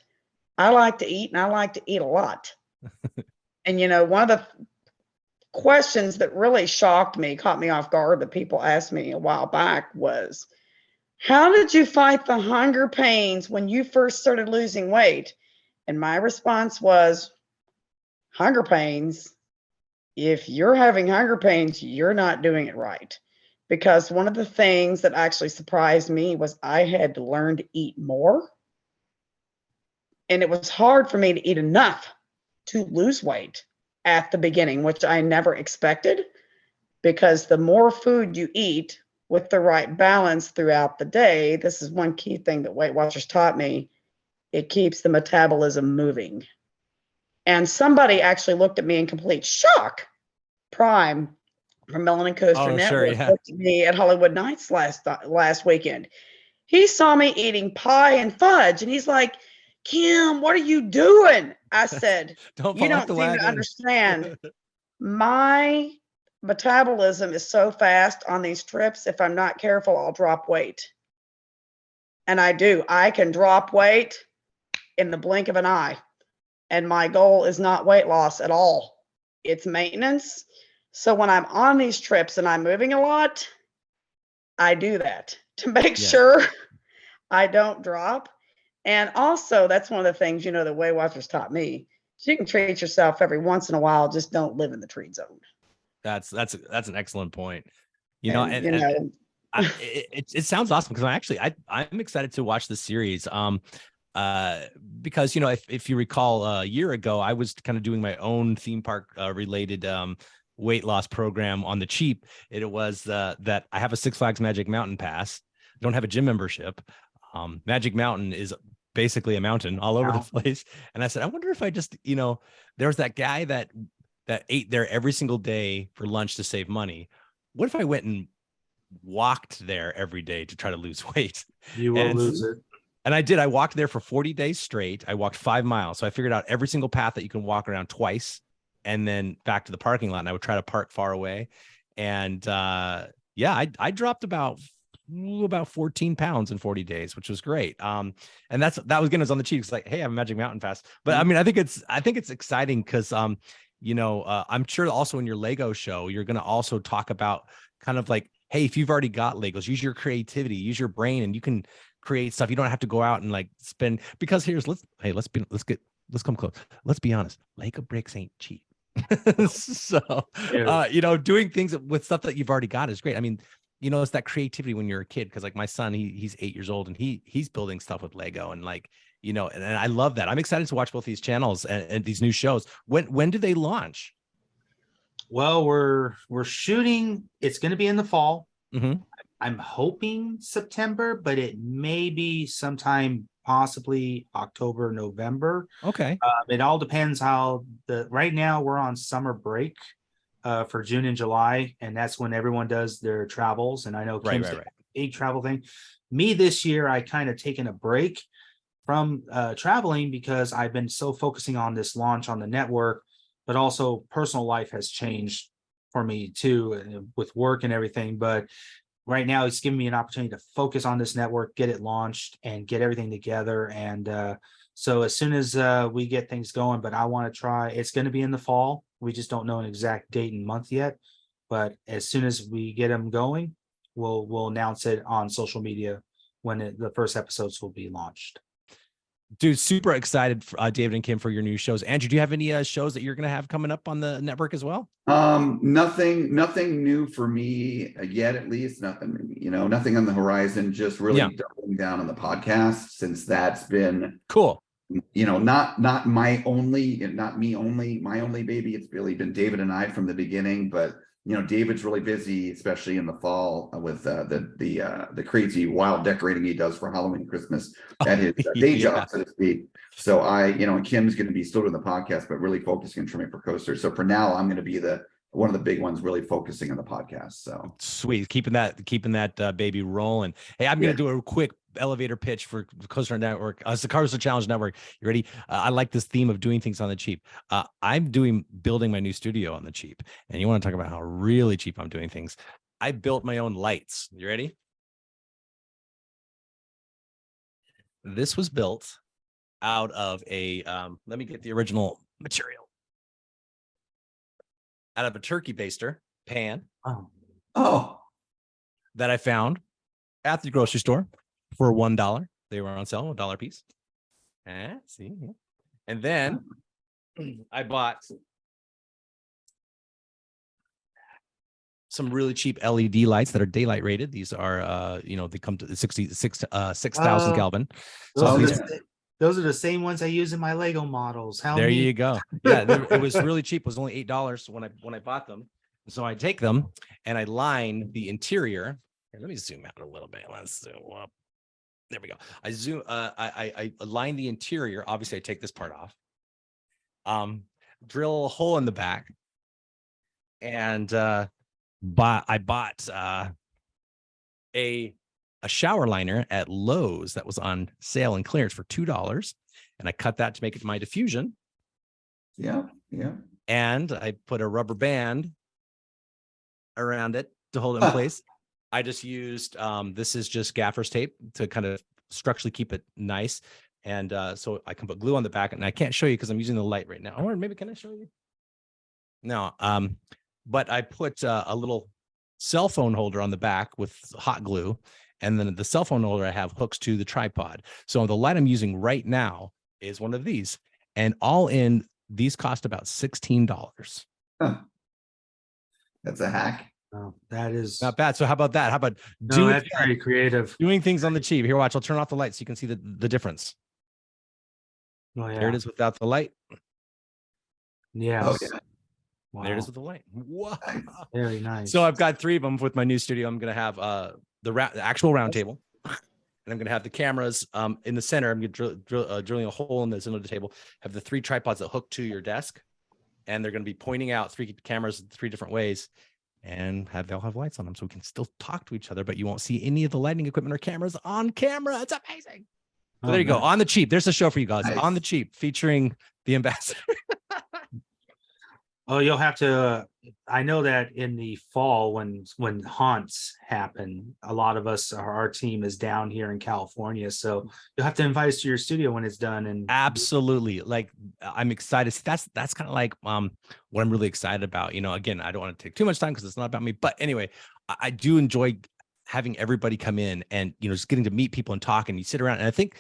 I like to eat and I like to eat a lot. And one of the questions that really caught me off guard that people asked me a while back was, how did you fight the hunger pains when you first started losing weight? And my response was, hunger pains. If you're having hunger pains, you're not doing it right. Because one of the things that actually surprised me was I had to learn to eat more. And it was hard for me to eat enough to lose weight at the beginning, which I never expected, because the more food you eat, with the right balance throughout the day. This is one key thing that Weight Watchers taught me. It keeps the metabolism moving. And somebody actually looked at me in complete shock. Prime from Melanin Coaster Network looked at me at Hollywood Nights last weekend. He saw me eating pie and fudge, and he's like, Kim, what are you doing? I said, you don't seem to understand. My metabolism is so fast on these trips. If I'm not careful, I'll drop weight. And I do. I can drop weight in the blink of an eye. And my goal is not weight loss at all. It's maintenance. So when I'm on these trips and I'm moving a lot, I do that to make sure I don't drop. And also, that's one of the things, the Weight Watchers taught me. So you can treat yourself every once in a while. Just don't live in the treat zone. That's an excellent point. It sounds awesome because I'm excited to watch the series. Because if you recall, a year ago, I was kind of doing my own theme park related weight loss program on the cheap. It was that I have a Six Flags Magic Mountain pass. I don't have a gym membership. Magic Mountain is basically a mountain all over the place. And I said, I wonder if I just, there was that guy that ate there every single day for lunch to save money. What if I went and walked there every day to try to lose weight? You will lose it. And I did. I walked there for 40 days straight. I walked 5 miles. So I figured out every single path that you can walk around twice and then back to the parking lot. And I would try to park far away. And I dropped about 14 pounds in 40 days, which was great. And that was again, it was on the cheap. It's like, hey, I have a Magic Mountain pass. But I mean, I think it's exciting because, I'm sure also in your Lego show, you're going to also talk about kind of like, hey, if you've already got Legos, use your creativity, use your brain, and you can create stuff. You don't have to go out and like spend, because let's come close. Let's be honest. Lego bricks ain't cheap. So, doing things with stuff that you've already got is great. I mean, it's that creativity when you're a kid. Cause like my son, he's 8 years old and he's building stuff with Lego and like, and I love that. I'm excited to watch both these channels and these new shows. When do they launch? Well, we're shooting. It's going to be in the fall. Mm-hmm. I'm hoping September, but it may be sometime possibly October, November. Okay. It all depends how right now we're on summer break for June and July, and that's when everyone does their travels. And I know Kim's got a big travel thing. Me this year, I kind of taken a break from traveling because I've been so focusing on this launch on the network, but also personal life has changed for me too with work and everything. But right now it's giving me an opportunity to focus on this network, get it launched and get everything together. And so as soon as we get things going, but I want to try, it's going to be in the fall. We just don't know an exact date and month yet, but as soon as we get them going, we'll announce it on social media when the first episodes will be launched. Dude, super excited for David and Kim for your new shows. Andrew, do you have any shows that you're going to have coming up on the network as well? Nothing new for me yet, at least. Nothing on the horizon. Just really doubling down on the podcast, since that's been cool. Not my only baby. It's really been David and I from the beginning, but David's really busy, especially in the fall with the crazy wild decorating he does for Halloween and Christmas at his day job, so to speak. So and Kim's going to be still doing the podcast, but really focusing on Trimming for Coaster. So for now, I'm going to be one of the big ones, really focusing on the podcast. So sweet, keeping that baby rolling. Hey, I'm going to do a quick elevator pitch for Coaster Network, the Coaster Challenge Network. You ready? I like this theme of doing things on the cheap. I'm building my new studio on the cheap, and you want to talk about how really cheap I'm doing things. I built my own lights. You ready? This was built out of a let me get the original material, out of a turkey baster pan. Oh, that I found at the grocery store for $1. They were on sale, $1 a piece. See, and then I bought some really cheap LED lights that are daylight rated. These are, they come to 6,000 Kelvin. So those are the same ones I use in my Lego models. There you go. Yeah, it was really cheap. It was only $8 when I bought them. So I take them and I line the interior Here, let me zoom out a little bit. Let's zoom up. There we go. I zoom. I align the interior. Obviously, I take this part off. Drill a hole in the back, and I bought a shower liner at Lowe's that was on sale and clearance for $2, and I cut that to make it my diffusion. Yeah. And I put a rubber band around it to hold it in place. I just used this is just gaffer's tape to kind of structurally keep it nice. And so I can put glue on the back, and I can't show you because I'm using the light right now. Or maybe can I show you? No. But I put a little cell phone holder on the back with hot glue, and then the cell phone holder I have hooks to the tripod. So the light I'm using right now is one of these, and all in these cost about $16. Huh. That's a hack. Oh, that is Not bad. So how about that? How about that's very creative. doing things on the cheap? Here, watch. I'll turn off the light so you can see the difference. Oh, yeah. There it is without the light. Yes. Oh, yeah. Wow. There it is with the light. Whoa. Very nice. So I've got 3 of them with my new studio. I'm going to have the actual round table, and I'm going to have the cameras in the center. I'm going to drilling a hole in the center of the table. Have the 3 tripods that hook to your desk, and they're going to be pointing out 3 cameras 3 different ways, and they'll have lights on them, so we can still talk to each other, but you won't see any of the lighting equipment or cameras on camera. It's amazing. So there you go. On the cheap. There's a show for you guys. Nice. On the cheap, featuring the ambassador. Oh, you'll have to. I know that in the fall, when haunts happen, a lot of us, our team is down here in California, so you'll have to invite us to your studio when it's done. And Absolutely, like I'm excited. That's kind of like what I'm really excited about. You know, again, I don't want to take too much time because it's not about me, but anyway, I do enjoy having everybody come in and just getting to meet people and talk, and you sit around. And I think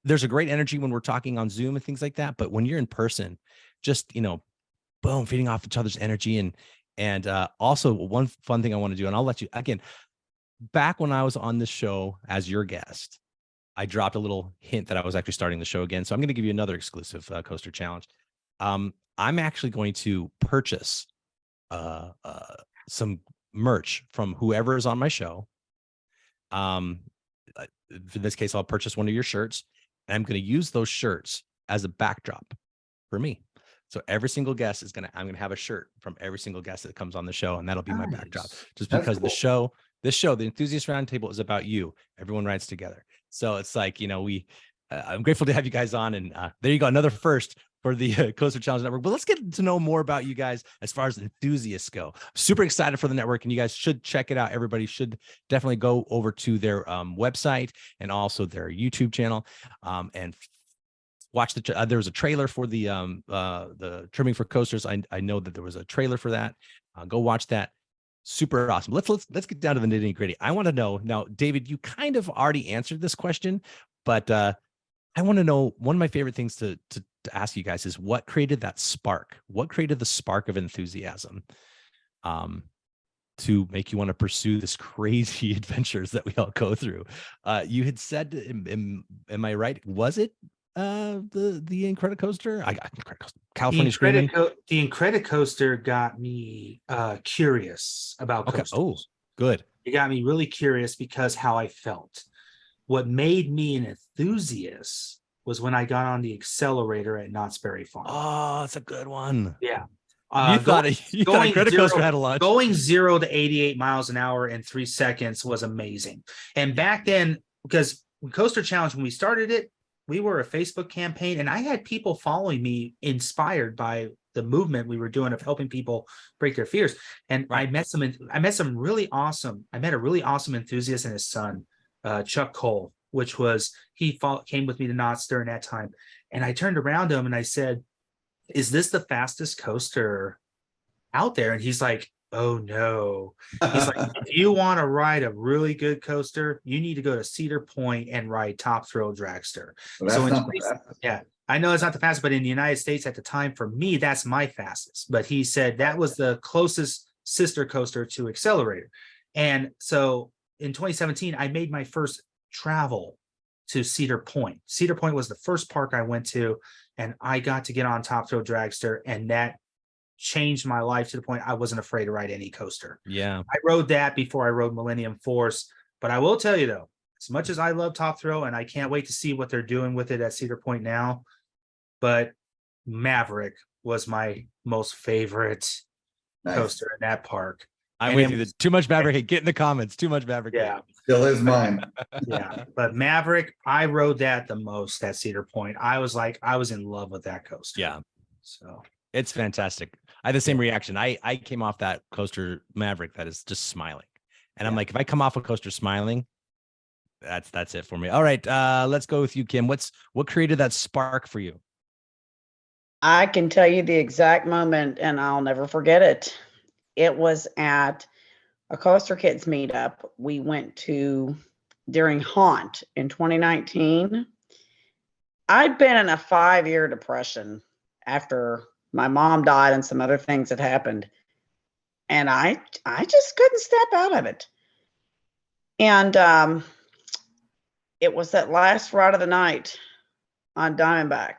there's a great energy when we're talking on Zoom and things like that, but when you're in person, just boom, feeding off each other's energy. And also one fun thing I want to do, and I'll let you, again, back when I was on the show as your guest, I dropped a little hint that I was actually starting the show again. So I'm going to give you another exclusive coaster challenge. I'm actually going to purchase some merch from whoever is on my show. In this case, I'll purchase one of your shirts, and I'm going to use those shirts as a backdrop for me. So every single guest I'm going to have a shirt from every single guest that comes on the show, and that'll be my backdrop. Just because this show, the Enthusiast Roundtable, is about you. Everyone rides together. So it's like, I'm grateful to have you guys on, and there you go. Another first for the Coaster Challenge Network. But let's get to know more about you guys as far as enthusiasts go. I'm super excited for the network, and you guys should check it out. Everybody should definitely go over to their website and also their YouTube channel and watch there was a trailer for the trimming for coasters. I know that there was a trailer for that. Go watch that. Super awesome. Let's get down to the nitty gritty. I want to know now, David, you kind of already answered this question, but I want to know, one of my favorite things to ask you guys is what created that spark? What created the spark of enthusiasm to make you want to pursue this crazy adventures that we all go through? You had said, am I right? Was it the Incredicoaster? I got California Screaming. The Incredicoaster got me curious about coasters. Oh, good. It got me really curious because how I felt. What made me an enthusiast was when I got on the accelerator at Knott's Berry Farm. Oh, that's a good one. Yeah. You thought Incredicoaster had a lunch. Going 0 to 88 miles an hour in 3 seconds was amazing. And back then, because Coaster Challenge, when we started it, we were a Facebook campaign, and I had people following me inspired by the movement we were doing of helping people break their fears. And right. I met some really awesome. I met a really awesome enthusiast and his son, Chuck Cole, which was came with me to Knott's during that time. And I turned around to him and I said, "Is this the fastest coaster out there?" And he's like, "Oh no." He's like, "If you want to ride a really good coaster, you need to go to Cedar Point and ride Top Thrill Dragster." Yeah, I know it's not the fastest, but in the United States at the time, for me, that's my fastest. But he said that was the closest sister coaster to Accelerator. And so in 2017, I made my first travel to Cedar Point. Cedar Point was the first park I went to, and I got to get on Top Thrill Dragster, and that changed my life to the point I wasn't afraid to ride any coaster. Yeah. I rode that before I rode Millennium Force. But I will tell you though, as much as I love Top Thrill and I can't wait to see what they're doing with it at Cedar Point now, but Maverick was my most favorite coaster in that park. I'm with you. Too much Maverick hate. Get in the comments. Too much Maverick hate. Yeah. Still is mine. Yeah. But Maverick, I rode that the most at Cedar Point. I was in love with that coaster. Yeah. So it's fantastic. I had the same reaction. I came off that coaster Maverick that is just smiling. And I'm like, if I come off a coaster smiling, that's it for me. All right. Let's go with you, Kim. What created that spark for you? I can tell you the exact moment and I'll never forget it. It was at a Coaster Kids meetup we went to during Haunt in 2019. I'd been in a 5-year depression after my mom died and some other things had happened. And I just couldn't step out of it. And it was that last ride of the night on Diamondback.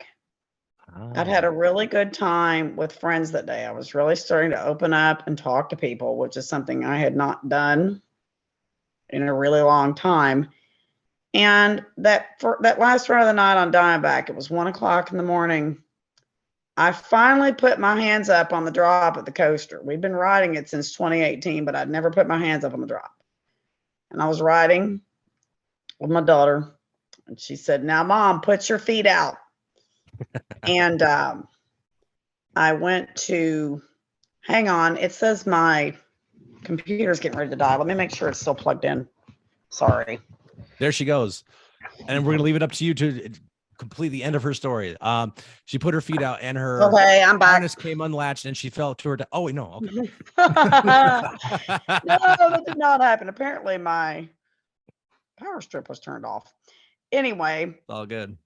I'd had a really good time with friends that day. I was really starting to open up and talk to people, which is something I had not done in a really long time. And that last run of the night on Diamondback, it was 1:00 in the morning. I finally put my hands up on the drop at the coaster. We'd been riding it since 2018, but I'd never put my hands up on the drop. And I was riding with my daughter, and she said, "Now, Mom, put your feet out." And I went to, hang on, it says my computer's getting ready to die. Let me make sure it's still plugged in. Sorry. There she goes. And we're going to leave it up to you to complete the end of her story. She put her feet out and her I'm back. harness came unlatched and she fell to her. Oh, wait, no. Okay. No, that did not happen. Apparently my power strip was turned off. Anyway. It's all good.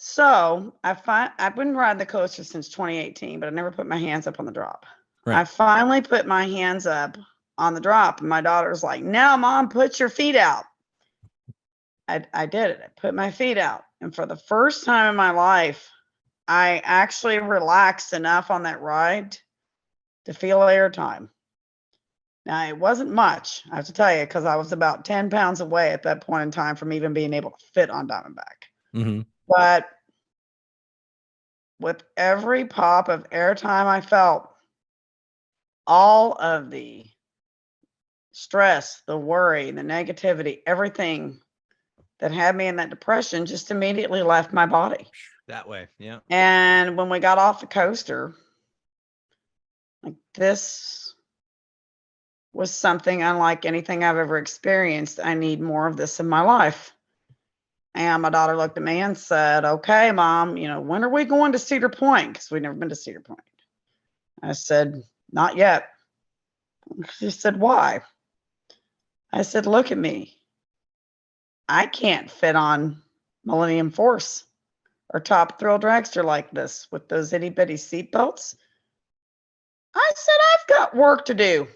So I've been riding the coaster since 2018, but I never put my hands up on the drop. Right. I finally put my hands up on the drop, and my daughter's like, "Now, Mom, put your feet out." I did it. I put my feet out, and for the first time in my life, I actually relaxed enough on that ride to feel airtime. Now, it wasn't much, I have to tell you, because I was about 10 pounds away at that point in time from even being able to fit on Diamondback. Mm-hmm. But with every pop of airtime I felt, all of the stress, the worry, the negativity, everything that had me in that depression just immediately left my body. That way, yeah. And when we got off the coaster, like, this was something unlike anything I've ever experienced. I need more of this in my life. And my daughter looked at me and said, "Okay, Mom, when are we going to Cedar Point?" Because we'd never been to Cedar Point. I said, "Not yet." She said, "Why?" I said, "Look at me. I can't fit on Millennium Force or Top Thrill Dragster like this with those itty bitty seatbelts." I said, "I've got work to do.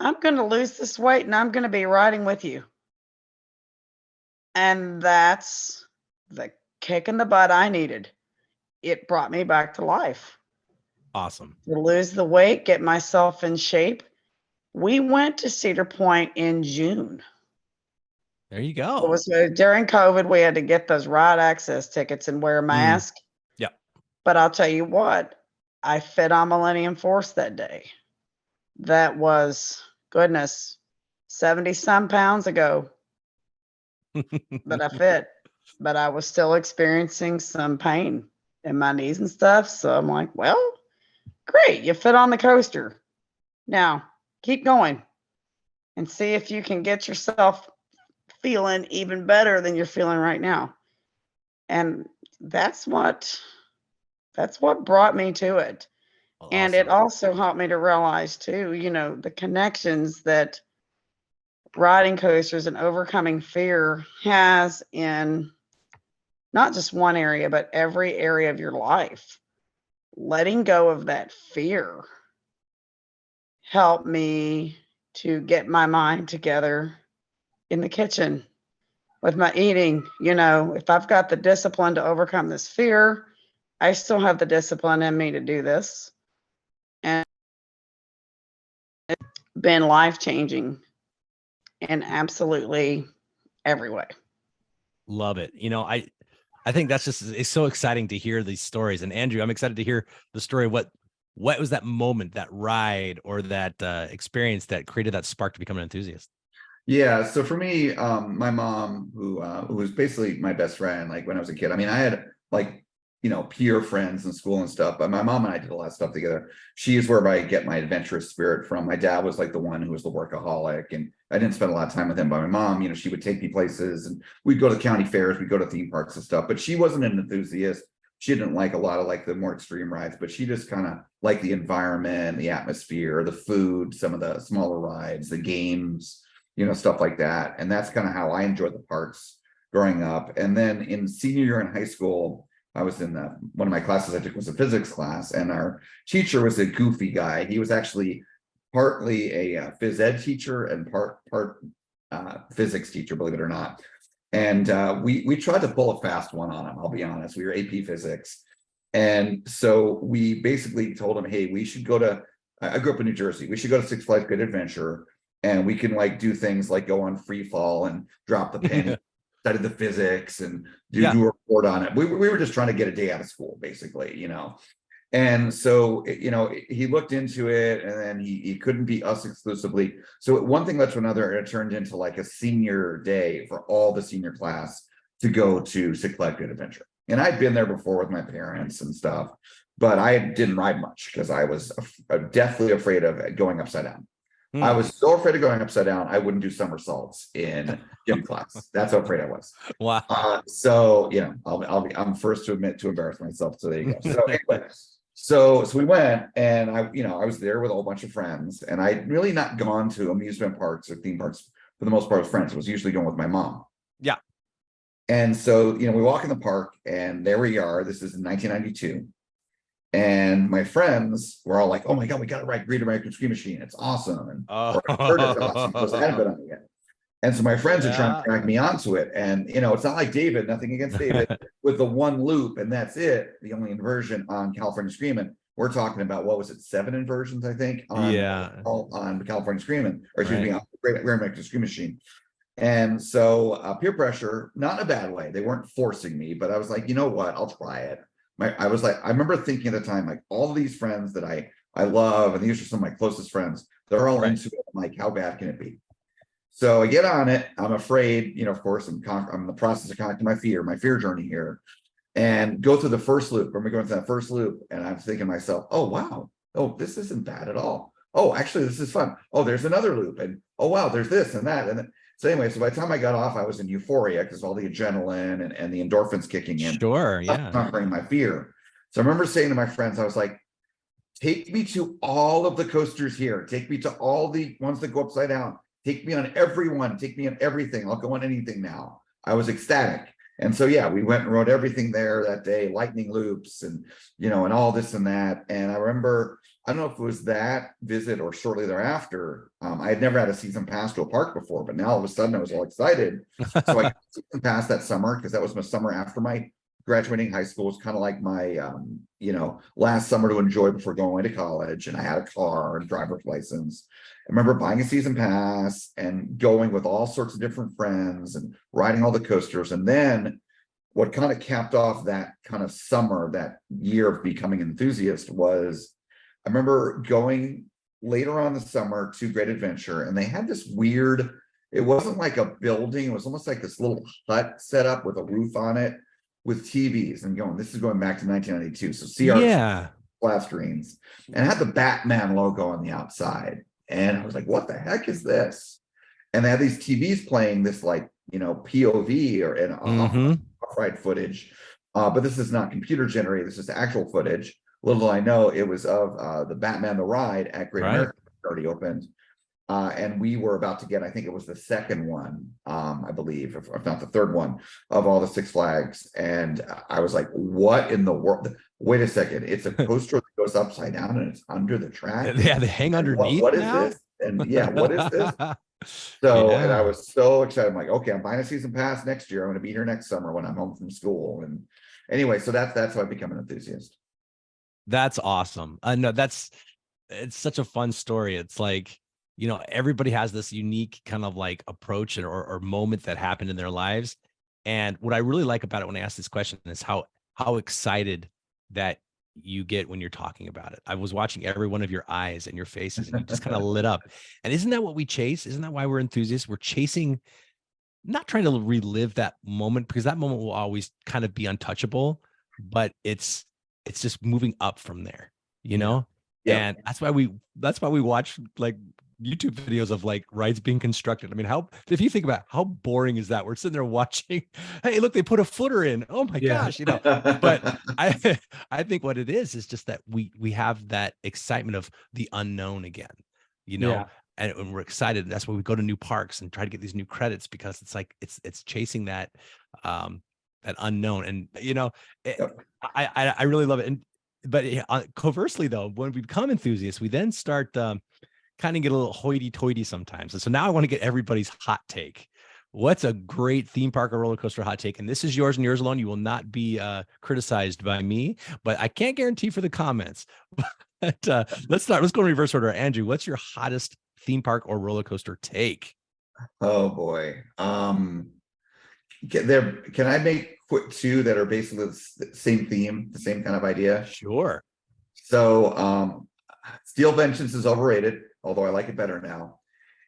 I'm going to lose this weight and I'm going to be riding with you." And that's the kick in the butt I needed. It brought me back to life. Awesome. To lose the weight, get myself in shape. We went to Cedar Point in June. There you go. It was during COVID. We had to get those ride access tickets and wear a mask. Yeah. But I'll tell you what, I fit on Millennium Force that day. That was, goodness, 70 some pounds ago. But I fit, but I was still experiencing some pain in my knees and stuff. So I'm like, well, great. You fit on the coaster. Now keep going and see if you can get yourself feeling even better than you're feeling right now. And that's what brought me to it. Well, and awesome. It also helped me to realize too, the connections that riding coasters and overcoming fear has in not just one area, but every area of your life. Letting go of that fear helped me to get my mind together in the kitchen with my eating. If I've got the discipline to overcome this fear, I still have the discipline in me to do this. And it's been life-changing. in absolutely every way. Love it. I think that's just, it's so exciting to hear these stories. And Andrew, I'm excited to hear the story. What was that moment, that ride, or that experience that created that spark to become an enthusiast? Yeah, so for me, my mom, who was basically my best friend, like when I was a kid. I mean, I had like, peer friends in school and stuff, but my mom and I did a lot of stuff together. She is where I get my adventurous spirit from. My dad was like the one who was the workaholic, and I didn't spend a lot of time with him. But my mom, she would take me places, and we'd go to county fairs, we'd go to theme parks and stuff. But she wasn't an enthusiast. She didn't like a lot of like the more extreme rides, but she just kind of liked the environment, the atmosphere, the food, some of the smaller rides, the games, stuff like that. And that's kind of how I enjoyed the parks growing up. And then in senior year in high school, I was in one of my classes I took was a physics class, and our teacher was a goofy guy. He was actually partly a phys ed teacher and part physics teacher, believe it or not. And we tried to pull a fast one on him. I'll be honest. We were AP physics, and so we basically told him, "Hey, we should go to." I grew up in New Jersey. We should go to Six Flags Great Adventure, and we can like do things like go on free fall and drop the penny. Study the physics and do a report on it. We were just trying to get a day out of school, basically, And so, he looked into it, and then he couldn't be us exclusively. So one thing led to another, and it turned into like a senior day for all the senior class to go to Six Flags Great Adventure. And I'd been there before with my parents and stuff, but I didn't ride much because I was deathly afraid of going upside down. I was so afraid of going upside down, I wouldn't do somersaults in gym class. That's how afraid I was. Wow. So I'm first to admit to embarrass myself. So there you go. So anyway, so we went, and I was there with a whole bunch of friends, and I'd really not gone to amusement parks or theme parks for the most part with friends. I was usually going with my mom. Yeah. And so we walk in the park, and there we are. This is in 1992. And my friends were all like, "Oh my God, we got to ride Great American Scream Machine. It's awesome." And or I heard it's awesome because I hadn't been on it yet. And so my friends are trying to drag me onto it. And, it's not like David, nothing against David, with the one loop and that's it, the only inversion on California Screamin'. We're talking about, what was it, 7 inversions, I think, on California Screamin', or excuse me, on Great American Scream Machine. And so peer pressure, not in a bad way. They weren't forcing me, but I was like, you know what, I'll try it. I was like, I remember thinking at the time, like, all of these friends that I love, and these are some of my closest friends, they're all into it. I'm like, how bad can it be? So I get on it. I'm afraid, of course, I'm in the process of conquering my fear journey here, and go through the first loop. We're going through that first loop, and I'm thinking to myself, oh, wow. Oh, this isn't bad at all. Oh, actually, this is fun. Oh, there's another loop. And oh, wow, there's this and that. And then, so anyway, so by the time I got off, I was in euphoria because all the adrenaline and the endorphins kicking in. Sure, yeah. Conquering my fear. So I remember saying to my friends, I was like, take me to all of the coasters here. Take me to all the ones that go upside down. Take me on everyone. Take me on everything. I'll go on anything now. I was ecstatic. And so, yeah, we went and rode everything there that day, lightning loops and, and all this and that. And I remember, I don't know if it was that visit or shortly thereafter, I had never had a season pass to a park before, but now all of a sudden I was all excited. So I got a season pass that summer, because that was my summer after my graduating high school. Was kind of like my, last summer to enjoy before going away to college. And I had a car and driver's license. I remember buying a season pass and going with all sorts of different friends and riding all the coasters. And then what kind of capped off that kind of summer, that year of becoming an enthusiast, was I remember going later on in the summer to Great Adventure, and they had this weird, it wasn't like a building, it was almost like this little hut set up with a roof on it with TVs, and this is going back to 1992. So CRT flat screens, and it had the Batman logo on the outside. And I was like, what the heck is this? And they had these TVs playing this like, POV or off-ride footage. But this is not computer generated. This is actual footage. Little do I know, it was of the Batman the Ride at Great American, already opened. And we were about to get, I think it was the second one, I believe, if not the third one of all the Six Flags. And I was like, what in the world? Wait a second. It's a coaster that goes upside down and it's under the track. Yeah, they hang underneath. What is this? And yeah, what is this? So, and I was so excited. I'm like, okay, I'm buying a season pass next year. I'm going to be here next summer when I'm home from school. And anyway, so that's how I become an enthusiast. That's awesome. No, it's such a fun story. It's like, you know, everybody has this unique kind of like approach or moment that happened in their lives. And what I really like about it when I ask this question is how excited that you get when you're talking about it. I was watching every one of your eyes and your faces, and you just kind of lit up. And isn't that what we chase? Isn't that why we're enthusiasts? We're chasing, not trying to relive that moment, because that moment will always kind of be untouchable, but it's just moving up from there, you know? Yeah. And that's why we watch like YouTube videos of like rides being constructed. I mean, if you think about how boring is that? We're sitting there watching, hey, look, they put a footer in. Oh my gosh, you know. But I think what it is just that we have that excitement of the unknown again, you know. And we're excited. That's why we go to new parks and try to get these new credits, because it's like it's chasing that that unknown. And you know, I really love it. And but conversely, though, when we become enthusiasts, we then start kind of get a little hoity-toity sometimes. And so now I want to get everybody's hot take. What's a great theme park or roller coaster hot take? And this is yours and yours alone. You will not be criticized by me, but I can't guarantee for the comments. But let's go in reverse order. Andrew, what's your hottest theme park or roller coaster take? Oh boy. Can I make quick two that are basically the same theme, the same kind of idea? Sure. So Steel Vengeance is overrated, although I like it better now.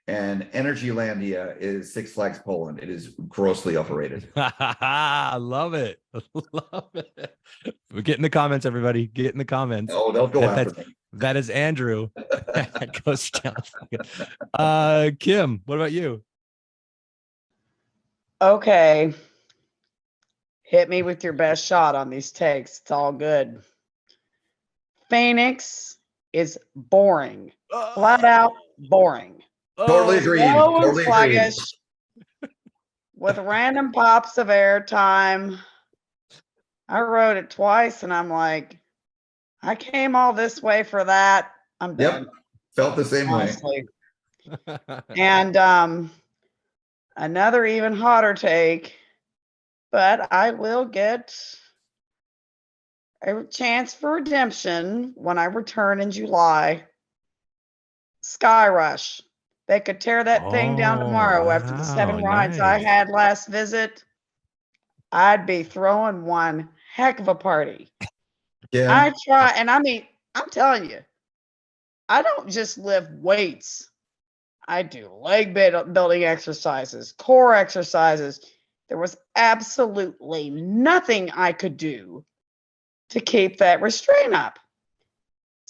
And Energylandia is Six Flags Poland. It is grossly overrated. I love it. Love it. Get in the comments, everybody. Get in the comments. Oh, they'll go after me. That is Andrew. Ghost Challenge. Kim, what about you? Okay. Hit me with your best shot on these takes. It's all good. Phoenix is boring. Flat out boring. Totally agreed. Slow and Totally agreed. sluggish, with random pops of airtime. I rode it twice and I'm like, I came all this way for that. I'm done. Yep. Felt the same Honestly. And another even hotter take, but I will get a chance for redemption when I return in July. Sky Rush. They could tear that thing down tomorrow after the 7 rides I had last visit. I'd be throwing one heck of a party. Yeah. I try, and I mean, I'm telling you, I don't just lift weights. I do leg building exercises, core exercises. There was absolutely nothing I could do to keep that restraint up.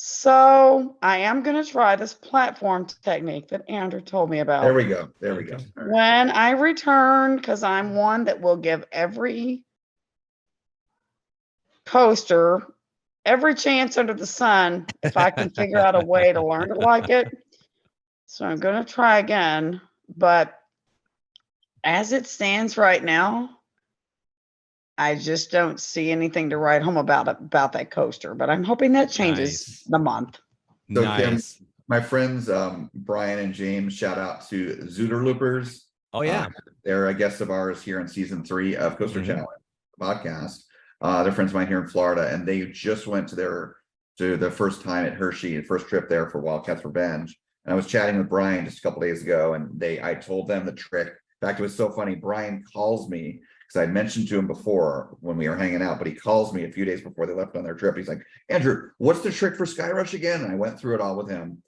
So I am going to try this platform technique that Andrew told me about. There we go. There we go. All right. When I return, because I'm one that will give every coaster every chance under the sun if I can figure out a way to learn to like it. So I'm going to try again. But as it stands right now, I just don't see anything to write home about that coaster. But I'm hoping that changes the month. So Nice. Kim, my friends Brian and James, shout out to Zooter Loopers. Oh yeah. They're a guest of ours here in season 3 of Coaster Challenge podcast. They're friends of mine here in Florida, and they just went to the first time at Hershey, the first trip there for Wildcats Revenge. And I was chatting with Brian just a couple days ago, and I told them the trick. In fact, it was so funny. Brian calls me because I mentioned to him before when we were hanging out, but he calls me a few days before they left on their trip. He's like, Andrew, what's the trick for Sky Rush again? And I went through it all with him.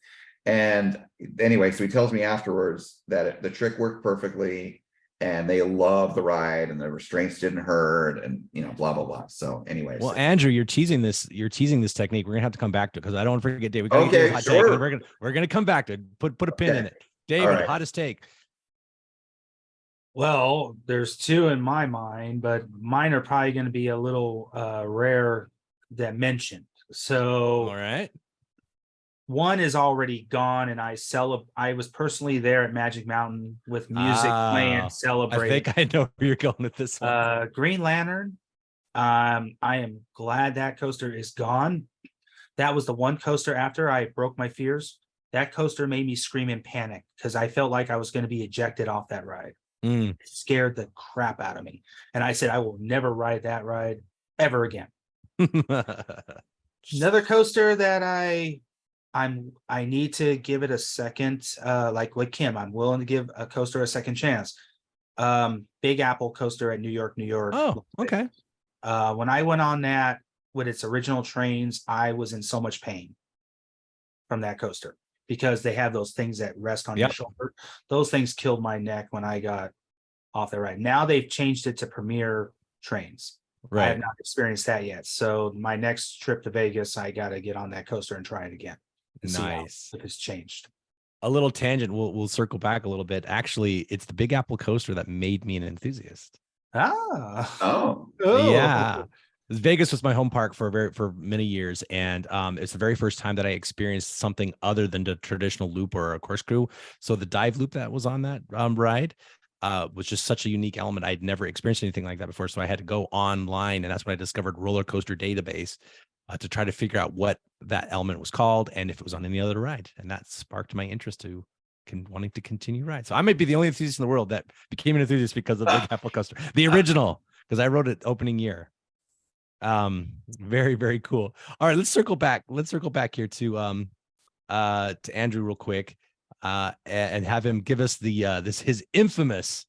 And anyway, so he tells me afterwards that the trick worked perfectly, and they love the ride, and the restraints didn't hurt, and blah blah blah. So anyway, well, Andrew, you're teasing this technique. We're gonna have to come back to it, because I don't want to forget David. Okay, sure. We're gonna come back to it. Put a pin in it. David, hottest take. Well, there's 2 in my mind, but mine are probably going to be a little rare that mentioned. So, all right. One is already gone, and I was personally there at Magic Mountain with music playing, celebrating. I think I know where you're going with this one. Green Lantern. I am glad that coaster is gone. That was the one coaster after I broke my fears. That coaster made me scream in panic because I felt like I was going to be ejected off that ride. It scared the crap out of me. And I said, I will never ride that ride ever again. Another coaster that I I need to give it a second. Like with Kim, I'm willing to give a coaster a second chance. Big Apple coaster at New York, New York. Oh, okay. When I went on that with its original trains, I was in so much pain from that coaster because they have those things that rest on your Yep. shoulder. Those things killed my neck when I got off that ride. Now they've changed it to Premier trains. I have Right. not experienced that yet. So my next trip to Vegas, I got to get on that coaster and try it again. And Nice. see if it's changed. A little tangent. We'll circle back a little bit. Actually, it's the Big Apple coaster that made me an enthusiast. Oh. Yeah. Vegas was my home park for many years, and it's the very first time that I experienced something other than the traditional loop or a corkscrew. So the dive loop that was on that ride was just such a unique element. I'd never experienced anything like that before, so I had to go online, and that's when I discovered Roller Coaster Database to try to figure out what that element was called and if it was on any other ride, and that sparked my interest to wanting to continue ride. So I might be the only enthusiast in the world that became an enthusiast because of the Big Apple coaster, the original, because I wrote it opening year. Very, very cool. All right, let's circle back here to Andrew real quick, and have him give us the his infamous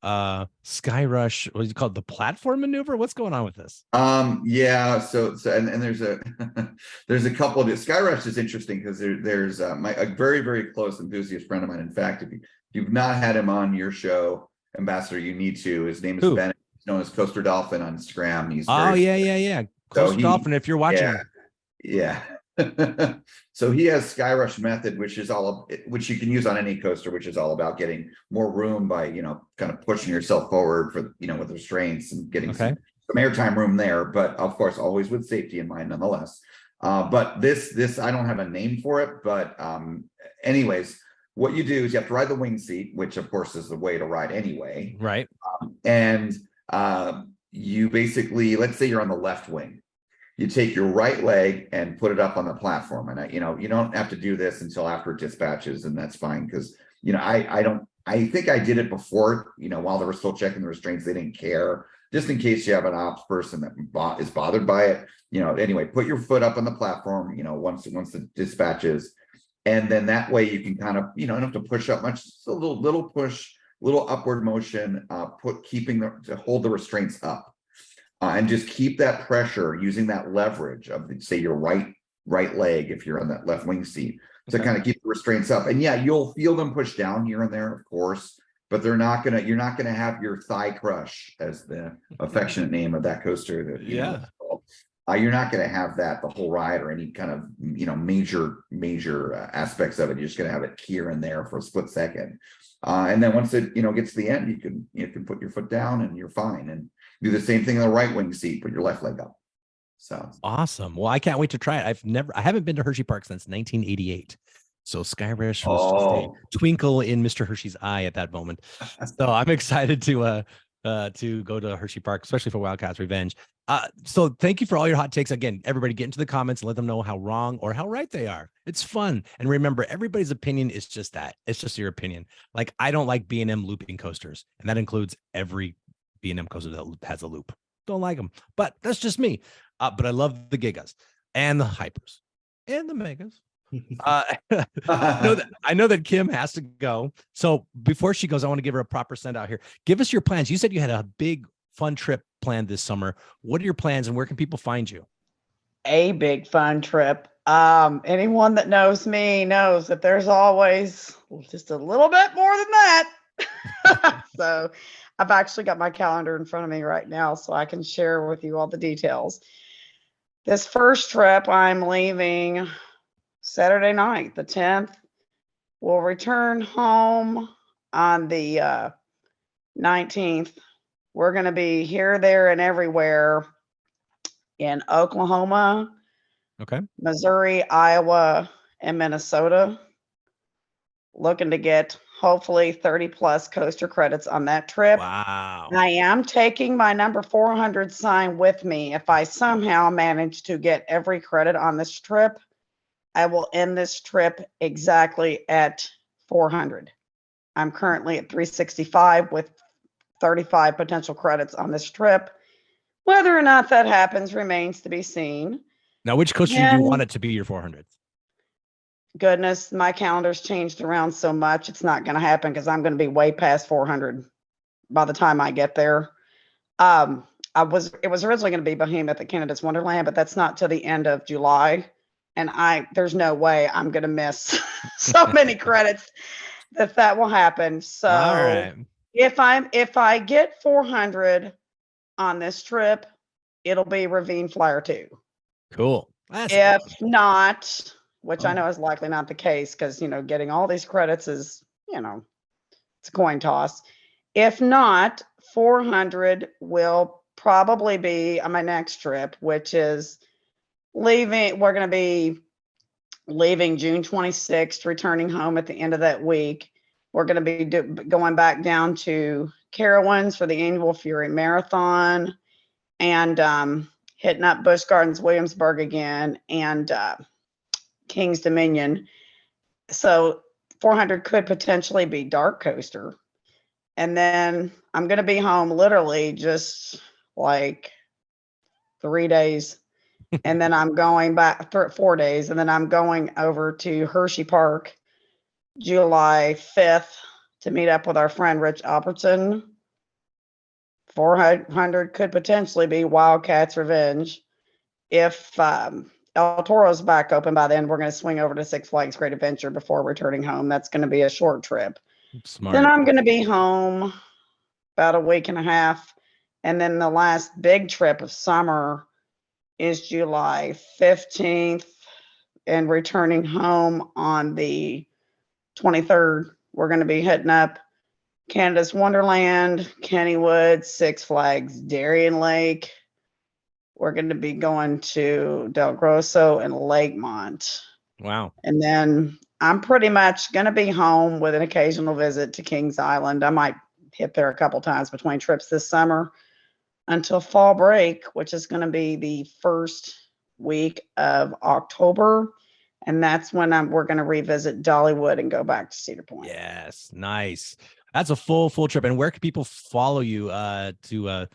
Sky Rush. What is it called? The platform maneuver? What's going on with this? Yeah, so and there's a there's a couple of Sky Rush is interesting because there's a very, very close enthusiast friend of mine. In fact, if you've not had him on your show, Ambassador, you need to. His name is Ben. He's known as Coaster Dolphin on Instagram. He's yeah. Coaster Dolphin, if you're watching. Yeah. So he has Sky Rush method, which you can use on any coaster, which is all about getting more room by, kind of pushing yourself forward for, with restraints and getting some airtime room there. But of course, always with safety in mind, nonetheless. But this, I don't have a name for it, but anyways, what you do is you have to ride the wing seat, which of course is the way to ride anyway. Right. And you basically, let's say you're on the left wing. You take your right leg and put it up on the platform. And you don't have to do this until after it dispatches, and that's fine. Because, I think I did it before, while they were still checking the restraints, they didn't care. Just in case you have an ops person that is bothered by it, anyway, put your foot up on the platform, once it dispatches. And then that way you can kind of, don't have to push up much, just a little push, little upward motion, to hold the restraints up. And just keep that pressure using that leverage of, say, your right leg if you're on that left wing seat to kind of keep the restraints up. And yeah, you'll feel them push down here and there, of course, but you're not gonna have your thigh crush, as the affectionate name of that coaster. You're not gonna have that the whole ride or any kind of major aspects of it. You're just gonna have it here and there for a split second. And then once it gets to the end, you can put your foot down and you're fine. And do the same thing in the right wing seat, put your left leg up. So awesome. Well, I can't wait to try it. I haven't been to Hershey Park since 1988. So Sky Rush was just a twinkle in Mr. Hershey's eye at that moment. So I'm excited to go to Hershey Park, especially for Wildcats Revenge. So thank you for all your hot takes. Again, everybody get into the comments and let them know how wrong or how right they are. It's fun. And remember, everybody's opinion is just that. It's just your opinion. Like, I don't like B&M looping coasters, and that includes every B&M coaster that has a loop. Don't like them, but that's just me. But I love the Gigas and the Hypers and the Megas. I know that Kim has to go. So before she goes, I want to give her a proper send out here. Give us your plans. You said you had a big fun trip planned this summer. What are your plans and where can people find you? A big fun trip. Anyone that knows me knows that there's always just a little bit more than that. So I've actually got my calendar in front of me right now so I can share with you all the details. This first trip, I'm leaving Saturday night, the 10th. We'll return home on the 19th. We're going to be here, there, and everywhere in Oklahoma, Missouri, Iowa, and Minnesota. Looking to get hopefully 30 plus coaster credits on that trip. Wow. I am taking my number 400 sign with me. If I somehow manage to get every credit on this trip, I will end this trip exactly at 400. I'm currently at 365 with 35 potential credits on this trip. Whether or not that happens remains to be seen. Now, which coaster do you want it to be your 400th? goodness, my calendar's changed around so much. It's not going to happen because I'm going to be way past 400 by the time I get there. It was originally going to be Behemoth at Canada's Wonderland, but that's not till the end of July. And there's no way I'm going to miss so many credits that will happen. So All right. if I get 400 on this trip, it'll be Ravine Flyer 2. Cool. That's if not, which I know is likely not the case because, getting all these credits is, it's a coin toss. If not, 400 will probably be on my next trip, which is leaving. We're going to be leaving June 26th, returning home at the end of that week. We're going to be going back down to Carowinds for the annual Fury Marathon and hitting up Busch Gardens, Williamsburg again, and King's Dominion. So 400 could potentially be Dark Coaster. And then I'm going to be home literally just like 3 days. And then I'm going back 4 days. And then I'm going over to Hershey Park July 5th to meet up with our friend Rich Albertson. 400 could potentially be Wildcats Revenge. If El Toro's back open by then, we're going to swing over to Six Flags Great Adventure before returning home. That's going to be a short trip. Smart. Then I'm going to be home about a week and a half. And then the last big trip of summer is July 15th and returning home on the 23rd. We're going to be hitting up Canada's Wonderland, Kennywood, Six Flags, Darien Lake. We're going to be going to Del Grosso and Lakemont. Wow. And then I'm pretty much going to be home with an occasional visit to Kings Island. I might hit there a couple times between trips this summer until fall break, which is going to be the first week of October. And that's when we're going to revisit Dollywood and go back to Cedar Point. Yes. Nice. That's a full trip. And where can people follow you to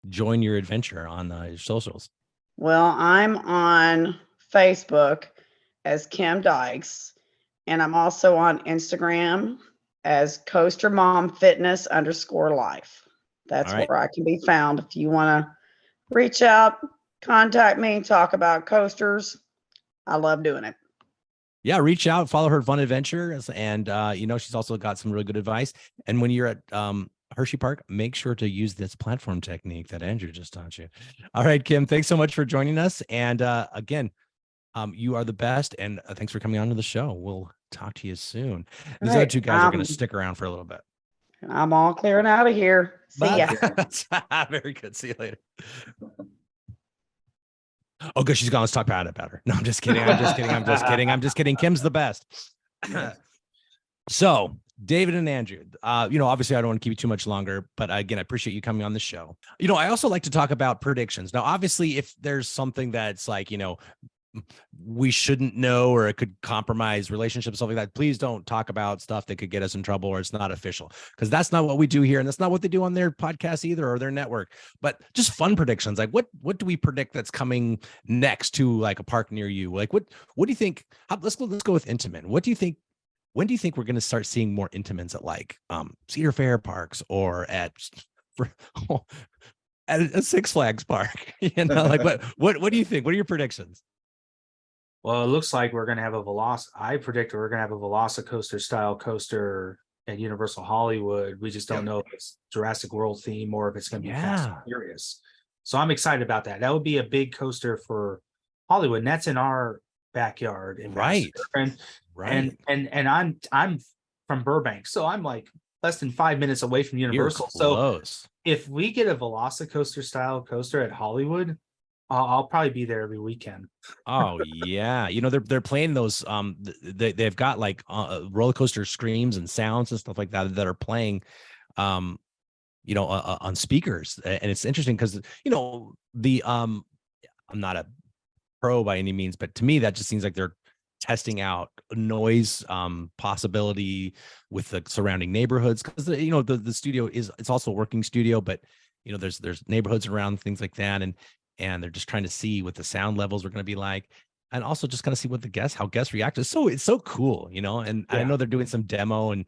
join your adventure on your socials? Well, I'm on Facebook as Kim Dykes, and I'm also on Instagram as Coaster Mom Fitness _life. That's right. where I can be found. If you want to reach out, contact me, talk about coasters. I love doing it. Yeah, reach out, follow her fun adventures, and she's also got some really good advice. And when you're at Hershey Park, make sure to use this platform technique that Andrew just taught you. All right, Kim, thanks so much for joining us. And again, you are the best, and thanks for coming on to the show. We'll talk to you soon. These other two guys are going to stick around for a little bit. I'm all clearing out of here. See ya. Very good. See you later. Oh, good. She's gone. Let's talk about her. No, I'm just kidding. I'm just kidding. Kim's the best. So, David and Andrew, obviously I don't want to keep you too much longer, but again, I appreciate you coming on the show. I also like to talk about predictions. Now, obviously, if there's something that's like, we shouldn't know, or it could compromise relationships, stuff like that, please don't talk about stuff that could get us in trouble or it's not official, because that's not what we do here. And that's not what they do on their podcast either, or their network. But just fun predictions. Like what do we predict that's coming next to like a park near you? Like what do you think? Let's go with Intamin. What do you think? When do you think we're going to start seeing more Intamins at like Cedar Fair parks or at a Six Flags park? Like what do you think? What are your predictions? Well, it looks like we're going to have I predict we're going to have a Velocicoaster style coaster at Universal Hollywood. We just don't know if it's Jurassic World theme or if it's going to be Fast and Furious. So I'm excited about that. That would be a big coaster for Hollywood, and that's in our backyard. Right. And I'm from Burbank, so I'm like less than 5 minutes away from Universal. So if we get a Velocicoaster style coaster at Hollywood, I'll probably be there every weekend. Oh yeah, they're playing those. They've got like roller coaster screams and sounds and stuff like that are playing, on speakers, and it's interesting because I'm not a pro by any means, but to me that just seems like they're testing out noise possibility with the surrounding neighborhoods, because the studio it's also a working studio, but there's neighborhoods around, things like that, and they're just trying to see what the sound levels are going to be like. and also just kind of see what how guests react. It's so cool, you know. And I know they're doing some demo, and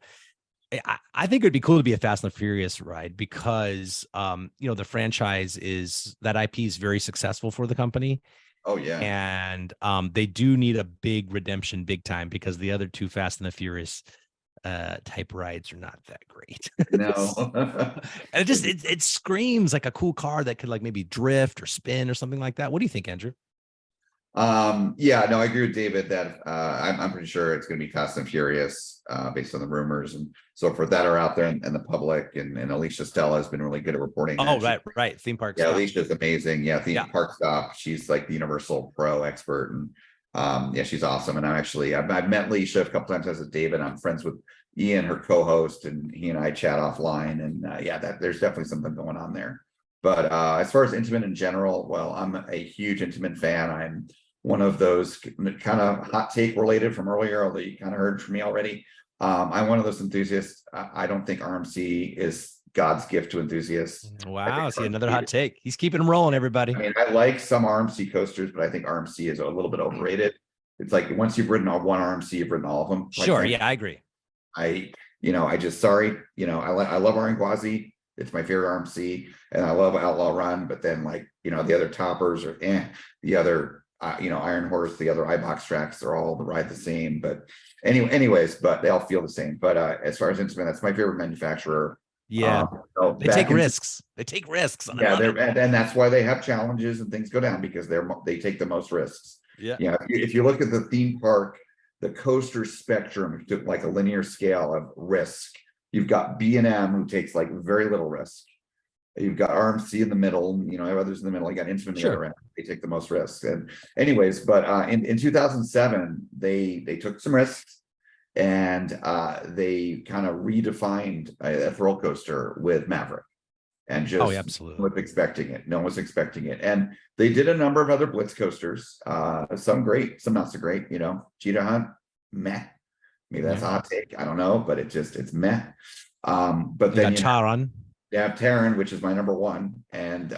I think it'd be cool to be a Fast and the Furious ride because, you know, the franchise that IP is very successful for the company. Oh yeah. And they do need a big redemption big time because the other two Fast and the Furious type rides are not that great. No. And it screams like a cool car that could like maybe drift or spin or something like that. What do you think, Andrew? Yeah, no, I agree with David that I'm pretty sure it's going to be Fast and Furious based on the rumors and so forth that are out there in the public. And Alicia Stella has been really good at reporting. Oh, right. Theme park. Yeah, Alicia's amazing. Yeah, theme park stop. She's like the Universal Pro expert, and yeah, she's awesome. And I've met Alicia a couple times as a David. I'm friends with Ian, her co-host, and he and I chat offline. And there's definitely something going on there. But as far as Intamin in general, well, I'm a huge Intamin fan. I'm one of those kind of hot take related from earlier, although you kind of heard from me already. I'm one of those enthusiasts. I don't think RMC is God's gift to enthusiasts. Wow, see another hot take. He's keeping them rolling, everybody. I mean, I like some RMC coasters, but I think RMC is a little bit overrated. It's like once you've ridden one RMC, you've ridden all of them. Sure, yeah, I agree. I love Aranguazi. It's my favorite RMC, and I love Outlaw Run. But then, like, you know, the other toppers or the other. Iron Horse, the other iBox tracks, they're all the ride the same. But anyways, but they all feel the same. But as far as Intamin, that's my favorite manufacturer. Yeah, they take risks. They take risks. And that's why they have challenges and things go down because they take the most risks. Yeah. If you look at the theme park, the coaster spectrum, like a linear scale of risk, you've got B&M who takes like very little risk. You've got RMC in the middle, you know, others in the middle. You got Intamin the other end. They take the most risks. And anyways, but in 2007, they took some risks and they kind of redefined a thrill coaster with Maverick. And just absolutely. Was expecting it. No one was expecting it. And they did a number of other Blitz coasters, some great, some not so great, you know, Cheetah Hunt, meh. Maybe that's a hot take. I don't know, but it's meh. But then you got Taron. You have Terran, which is my number one, and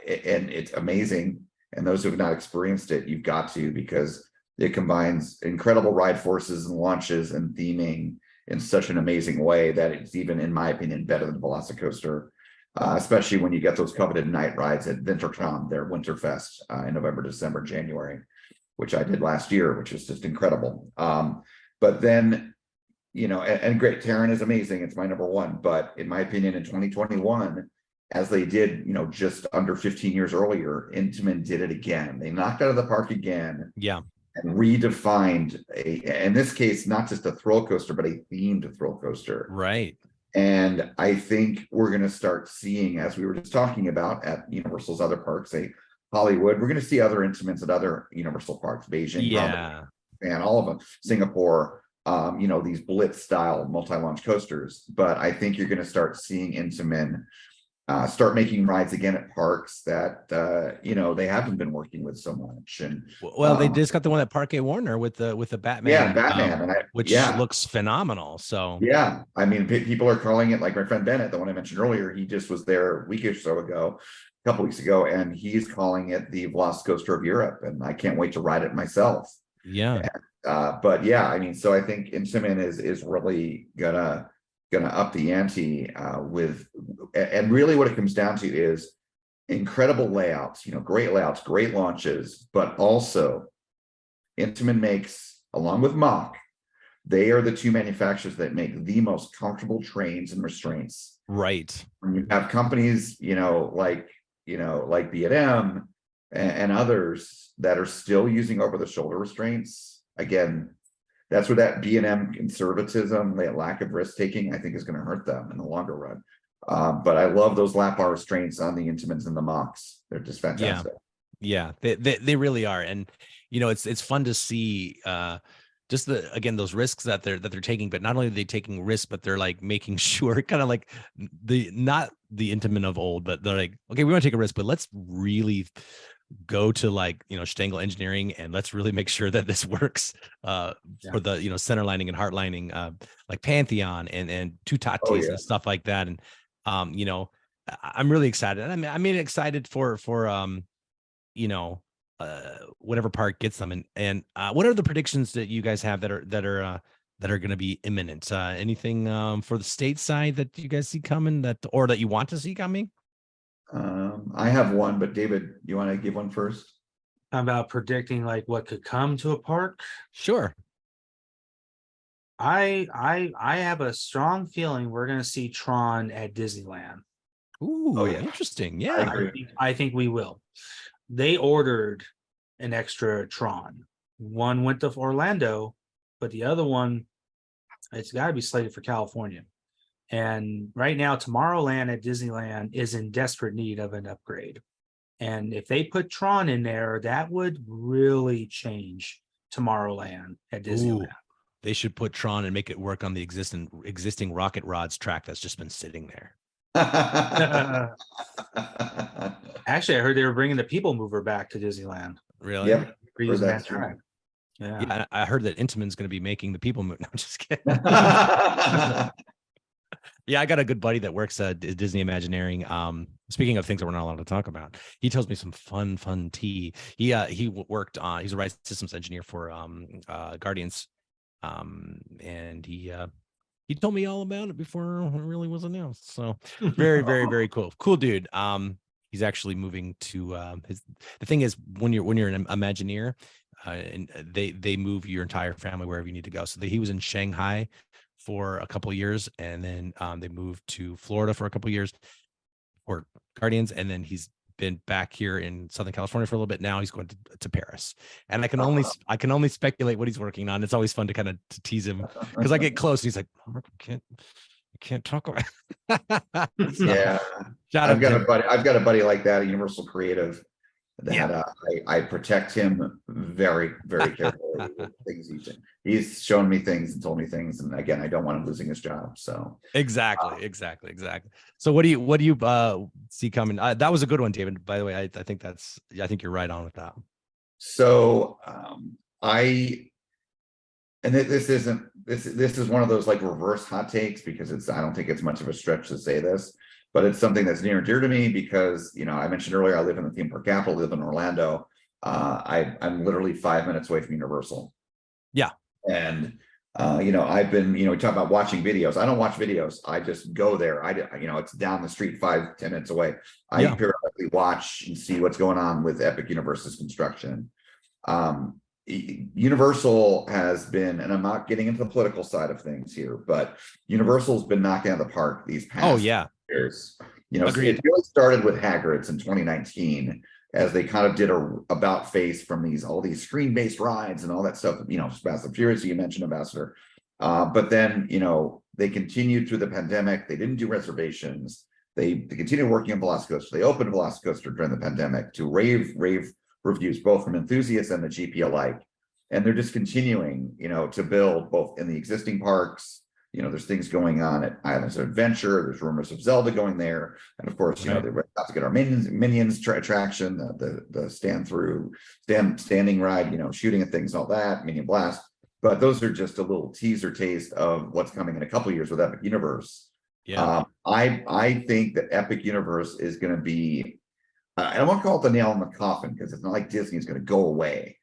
it's amazing. And those who have not experienced it, you've got to, because it combines incredible ride forces and launches and theming in such an amazing way that it's even, in my opinion, better than Velocicoaster, especially when you get those coveted night rides at Wintertram, their Winterfest in November, December, January, which I did last year, which is just incredible. But then, you know, and great, Terran is amazing. It's my number one. But in my opinion, in 2021, as they did, you know, just under 15 years earlier, Intamin did it again. They knocked out of the park again. Yeah. And redefined in this case, not just a thrill coaster, but a themed thrill coaster. Right. And I think we're going to start seeing, as we were just talking about at Universal's other parks, say Hollywood, we're going to see other Intamins at other Universal parks, Beijing, and all of them, Singapore. You know, these Blitz style multi-launch coasters, but I think you're going to start seeing Intamin start making rides again at parks that you know, they haven't been working with so much. And they just got the one at Parque Warner with the Batman, which looks phenomenal. So yeah, I mean, people are calling it, like my friend Bennett, the one I mentioned earlier, he just was there a week or so ago, a couple weeks ago, and he's calling it the Velocicoaster of Europe, and I can't wait to ride it myself. Yeah. But yeah, I mean, so I think Intamin is really gonna up the ante with, and really what it comes down to is incredible layouts, you know, great layouts, great launches, but also Intamin makes, along with Mach, they are the two manufacturers that make the most comfortable trains and restraints. Right. When you have companies, like B&M and others that are still using over-the-shoulder restraints. Again, that's where that B&M conservatism, that lack of risk taking, I think is going to hurt them in the longer run. But I love those lap bar restraints on the Intamins and the Machs. They're just fantastic. Yeah, they really are. And you know, it's fun to see just those risks that they're taking. But not only are they taking risks, but they're like making sure, kind of like not the Intamin of old, but they're like, okay, we want to take a risk, but let's really go to, like, you know, Stengel engineering, and let's really make sure that this works for the, you know, center lining and heart lining, like Pantheon and two Tatis and stuff like that. And you know, I'm really excited. I'm excited for you know, whatever park gets them. And what are the predictions that you guys have that are going to be imminent? Anything for the state side that you guys see coming or that you want to see coming? I have one, but David, you want to give one first? About predicting like what could come to a park. Sure. I have a strong feeling we're going to see Tron at Disneyland. Ooh, Oh, yeah. Interesting. Yeah. I think we will. They ordered an extra Tron. One went to Orlando, but the other one, it's got to be slated for California. And right now, Tomorrowland at Disneyland is in desperate need of an upgrade. And if they put Tron in there, that would really change Tomorrowland at Disneyland. Ooh, they should put Tron and make it work on the existing Rocket Rods track that's just been sitting there. Actually, I heard they were bringing the People Mover back to Disneyland. Really? Yep. Reusing that true. track. Yeah. Yeah, I heard that Intamin's going to be making the People Mover. No, I'm just kidding. Yeah, I got a good buddy that works at Disney Imagineering. Speaking of things that we're not allowed to talk about, he tells me some fun tea. He worked on. He's a ride systems engineer for Guardians, and he told me all about it before it really was announced. So very very cool dude. He's actually moving to the thing is when you're an Imagineer, and they move your entire family wherever you need to go. So he was in Shanghai for a couple of years, and then they moved to Florida for a couple of years for Guardians, and then he's been back here in Southern California for a little bit. Now he's going to Paris, and I can only speculate what he's working on. It's always fun to kind of tease him because I get close and he's like, Mark, I can't talk about it. So, yeah, I've got a buddy like that at Universal Creative that I protect him very carefully with things he's shown me things and told me things, and again, I don't want him losing his job. So exactly. So what do you see coming? That was a good one, David, by the way. I think you're right on with that. So this is one of those like reverse hot takes, because I don't think it's much of a stretch to say this, but it's something that's near and dear to me because, I mentioned earlier, I live in the theme park capital, live in Orlando. I'm literally 5 minutes away from Universal. Yeah. And, I've been, we talk about watching videos. I don't watch videos. I just go there. It's down the street, 5-10 minutes away. I periodically watch and see what's going on with Epic Universe's construction. Universal has been, and I'm not getting into the political side of things here, but Universal's been knocking out of the park these past years. It really started with Hagrid's in 2019 as they kind of did a about face from all these screen-based rides and all that stuff. Fast and Furious, you mentioned, Ambassador. But then, they continued through the pandemic. They didn't do reservations. They continued working on Velocicoaster. They opened Velocicoaster during the pandemic to rave reviews, both from enthusiasts and the GP alike. And they're just continuing, to build both in the existing parks. There's things going on at Islands of Adventure. There's rumors of Zelda going there. And of course, they're about to get our Minions attraction, the standing ride, shooting at things and all that, Minion Blast. But those are just a little teaser taste of what's coming in a couple of years with Epic Universe. Yeah. I think that Epic Universe is going to be, I don't want to call it the nail in the coffin, because it's not like Disney is going to go away,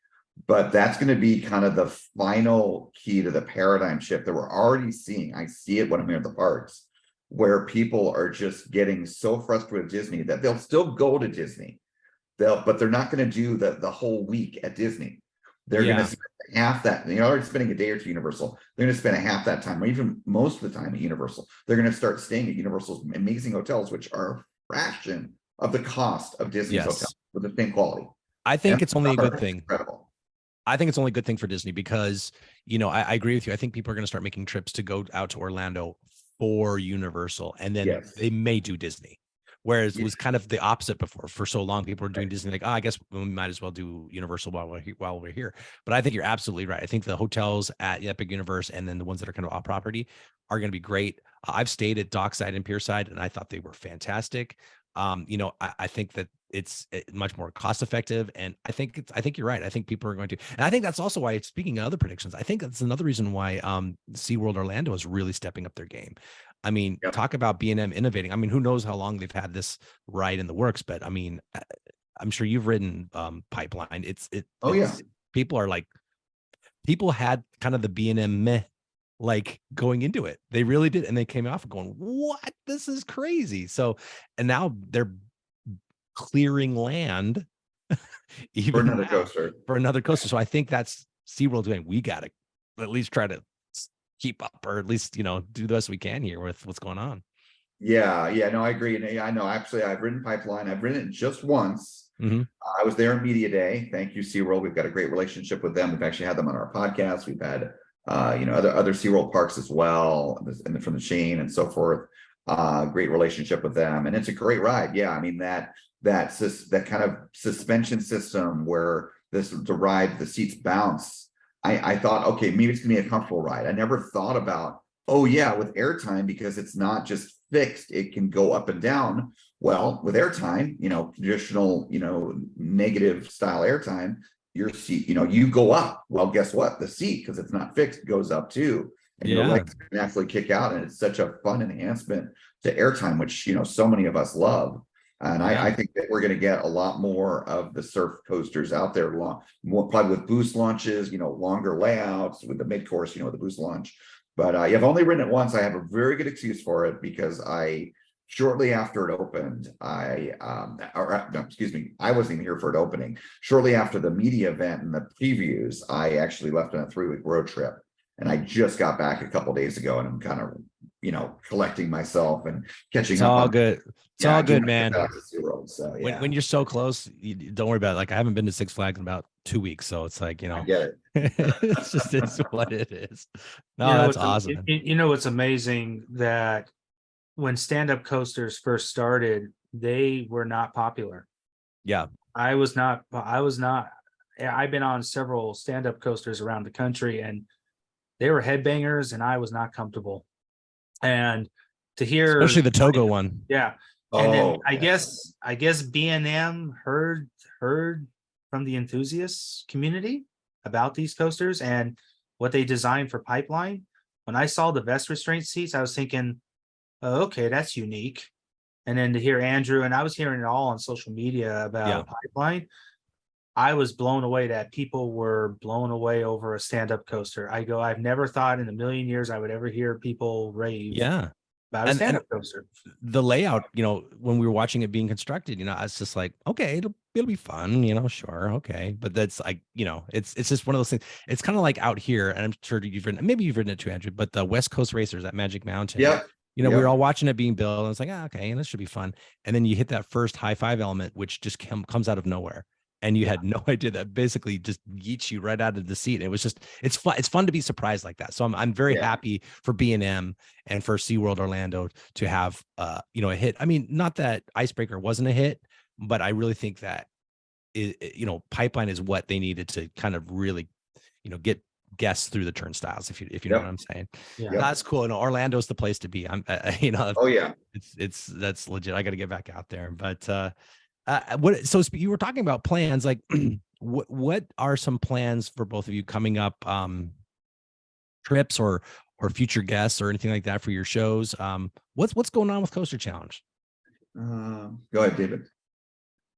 but that's going to be kind of the final key to the paradigm shift that we're already seeing. I see it when I'm here at the parks, where people are just getting so frustrated with Disney that they'll still go to Disney, but they're not going to do the whole week at Disney. They're going to spend half that. They're already spending a day or two at Universal. They're going to spend half that time, or even most of the time at Universal. They're going to start staying at Universal's amazing hotels, which are a fraction of the cost of Disney's hotel with the same quality. I think it's only a good thing. Incredible. I think it's only a good thing for Disney because, I agree with you. I think people are going to start making trips to go out to Orlando for Universal, and then they may do Disney. Whereas it was kind of the opposite before. For so long, people were doing Disney, like, I guess we might as well do Universal while we're here. But I think you're absolutely right. I think the hotels at Epic Universe and then the ones that are kind of off property are going to be great. I've stayed at Dockside and Pierside, and I thought they were fantastic. I think that it's much more cost effective, and I think you're right. I think people are going to, and I think that's also why, speaking of other predictions, I think that's another reason why SeaWorld Orlando is really stepping up their game. I mean, talk about B&M innovating. I mean, who knows how long they've had this ride in the works, but I mean, I'm sure you've ridden Pipeline. Oh, yeah. People had kind of the B&M meh like going into it. They really did. And they came off going, what? This is crazy. So, and now they're clearing land even For another now coaster. for another coaster. So I think that's SeaWorld doing. We got to at least try to keep up, or at least, do the best we can here with what's going on. Yeah, no, I agree. And I know, actually, I've ridden Pipeline. I've ridden it just once. Mm-hmm. I was there on Media Day. Thank you, SeaWorld. We've got a great relationship with them. We've actually had them on our podcast. We've had, other SeaWorld parks as well, and from the chain and so forth. Great relationship with them, and it's a great ride. Yeah, I mean that kind of suspension system where the seats bounce. I thought, okay, maybe it's gonna be a comfortable ride. I never thought about, oh yeah, with airtime, because it's not just fixed, it can go up and down. Well, with airtime, traditional, negative style airtime, your seat, you go up. Well, guess what? The seat, because it's not fixed, goes up too. And your legs naturally kick out. And it's such a fun enhancement to airtime, which, so many of us love. And I think that we're going to get a lot more of the surf coasters out there, more probably with boost launches, longer layouts with the mid-course, the boost launch. But I've only ridden it once. I have a very good excuse for it, because shortly after it opened, I wasn't even here for it opening. Shortly after the media event and the previews, I actually left on a 3-week road trip, and I just got back a couple days ago, and I'm kind of, collecting myself and catching It's up. all good. It's all good, man. So, yeah. When you're so close, don't worry about it. Like, I haven't been to Six Flags in about 2 weeks, so it's like, I get it. it's what it is. No, that's awesome. It's amazing that when stand-up coasters first started, they were not popular. Yeah. I've been on several stand-up coasters around the country, and they were headbangers, and I was not comfortable. And to hear, especially the Togo one. Yeah. And then I guess B&M heard from the enthusiast community about these coasters and what they designed for Pipeline. When I saw the vest restraint seats, I was thinking, oh, okay, that's unique. And then to hear Andrew, and I was hearing it all on social media about Pipeline, I was blown away that people were blown away over a stand-up coaster. I've never thought in a million years I would ever hear people rave about a stand-up coaster. The layout, when we were watching it being constructed, I was just like, okay, it'll be fun, sure, okay. But that's like, it's just one of those things. It's kind of like out here, and I'm sure maybe you've ridden it too, Andrew, but the West Coast Racers at Magic Mountain. Yeah. We were all watching it being built, and it's like, okay, this should be fun. And then you hit that first high five element, which just comes out of nowhere. And you had no idea that basically just yeets you right out of the seat. It was just, it's fun. It's fun to be surprised like that. So I'm very happy for B&M and for SeaWorld Orlando to have, a hit. I mean, not that Icebreaker wasn't a hit, but I really think that, Pipeline is what they needed to kind of really, get guests through the turnstiles. If you know what I'm saying. Yeah. That's cool. Orlando's the place to be. Oh yeah. That's legit. I got to get back out there, but, so you were talking about plans, like what are some plans for both of you coming up, trips or future guests or anything like that for your shows? What's going on with Coaster Challenge? Go ahead, David.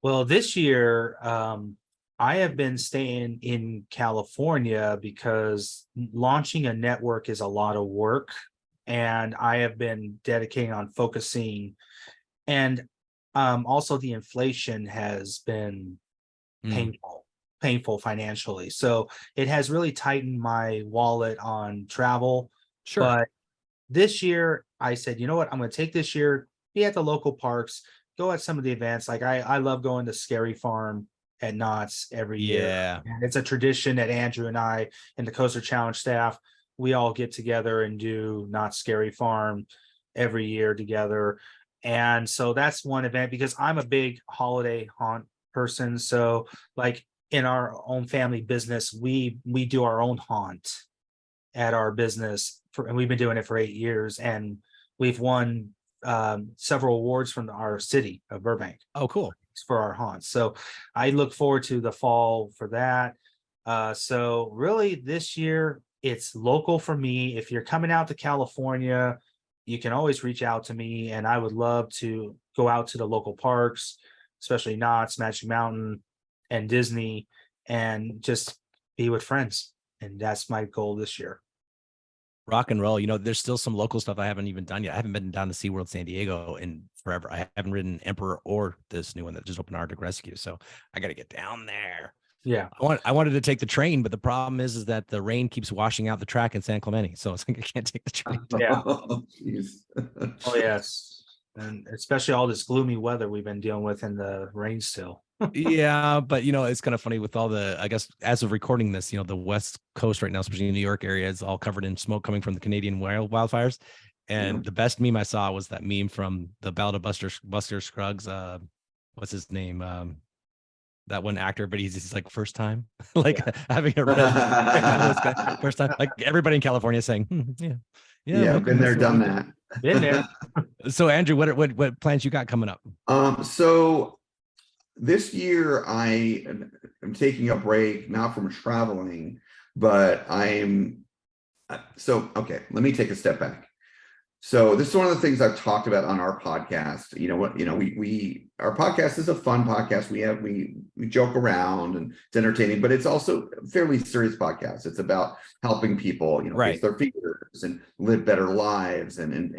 Well, this year, I have been staying in California because launching a network is a lot of work, and I have been dedicating on focusing, and also the inflation has been painful financially. So it has really tightened my wallet on travel. Sure. But this year I said, you know what, I'm going to take this year, be at the local parks, go at some of the events. Like I love going to Scary Farm at Knott's every year. And it's a tradition that Andrew and I and the Coaster Challenge staff, we all get together and do Knott's Scary Farm every year together. And so that's one event, because I'm a big holiday haunt person. So like in our own family business, we do our own haunt at our business and we've been doing it for 8 years, and we've won several awards from our city of Burbank. Oh, cool. For our haunts. So I look forward to the fall for that. So really this year it's local for me. If you're coming out to California, you can always reach out to me, and I would love to go out to the local parks, especially Knott's, Magic Mountain, and Disney, and just be with friends. And that's my goal this year. Rock and roll. You know, there's still some local stuff I haven't even done yet. I haven't been down to SeaWorld San Diego in forever. I haven't ridden Emperor or this new one that just opened, Arctic Rescue. So I got to get down there. Yeah. I wanted to take the train, but the problem is that the rain keeps washing out the track in San Clemente. So it's like I can't take the train. Yeah. Oh, jeez. Oh, yes. And especially all this gloomy weather we've been dealing with in the rain still. Yeah, but you know, it's kind of funny with all the, I guess, as of recording this, you know, the West Coast right now, especially in the New York area, is all covered in smoke coming from the Canadian wildfires. And the best meme I saw was that meme from the Ballad of Buster Scruggs. What's his name? That one actor, but he's like first time, like having a red first time, like everybody in California saying, Yeah, been there, done that. Been there. So Andrew, what plans you got coming up? So this year I am taking a break, not from traveling, but okay, let me take a step back. So this is one of the things I've talked about on our podcast. You know what, our podcast is a fun podcast. We joke around and it's entertaining, but it's also a fairly serious podcast. It's about helping people, Right, face their fears and live better lives and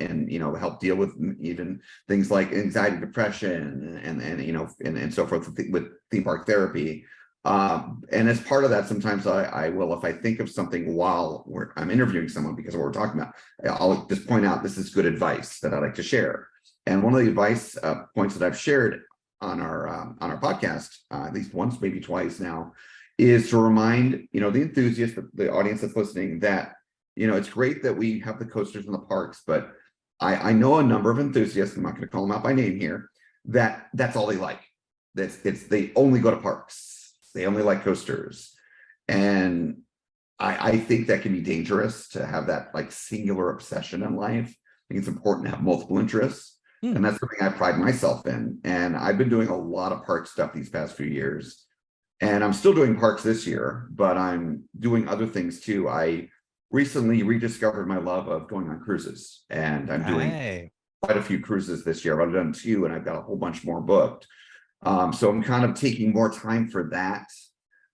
help deal with even things like anxiety, depression, and so forth with theme park therapy. And as part of that, sometimes I will, if I think of something while I'm interviewing someone because of what we're talking about, I'll just point out this is good advice that I like to share. And one of the advice points that I've shared on our podcast, at least once, maybe twice now, is to remind the enthusiasts, the audience that's listening, that it's great that we have the coasters in the parks, but I know a number of enthusiasts, I'm not going to call them out by name here, that's all they like. They only go to parks. They only like coasters. And I think that can be dangerous to have that like singular obsession in life. I think it's important to have multiple interests. And that's something I pride myself in. And I've been doing a lot of park stuff these past few years. And I'm still doing parks this year, but I'm doing other things too. I recently rediscovered my love of going on cruises. And I'm doing quite a few cruises this year. I've done 2 and I've got a whole bunch more booked. So I'm kind of taking more time for that,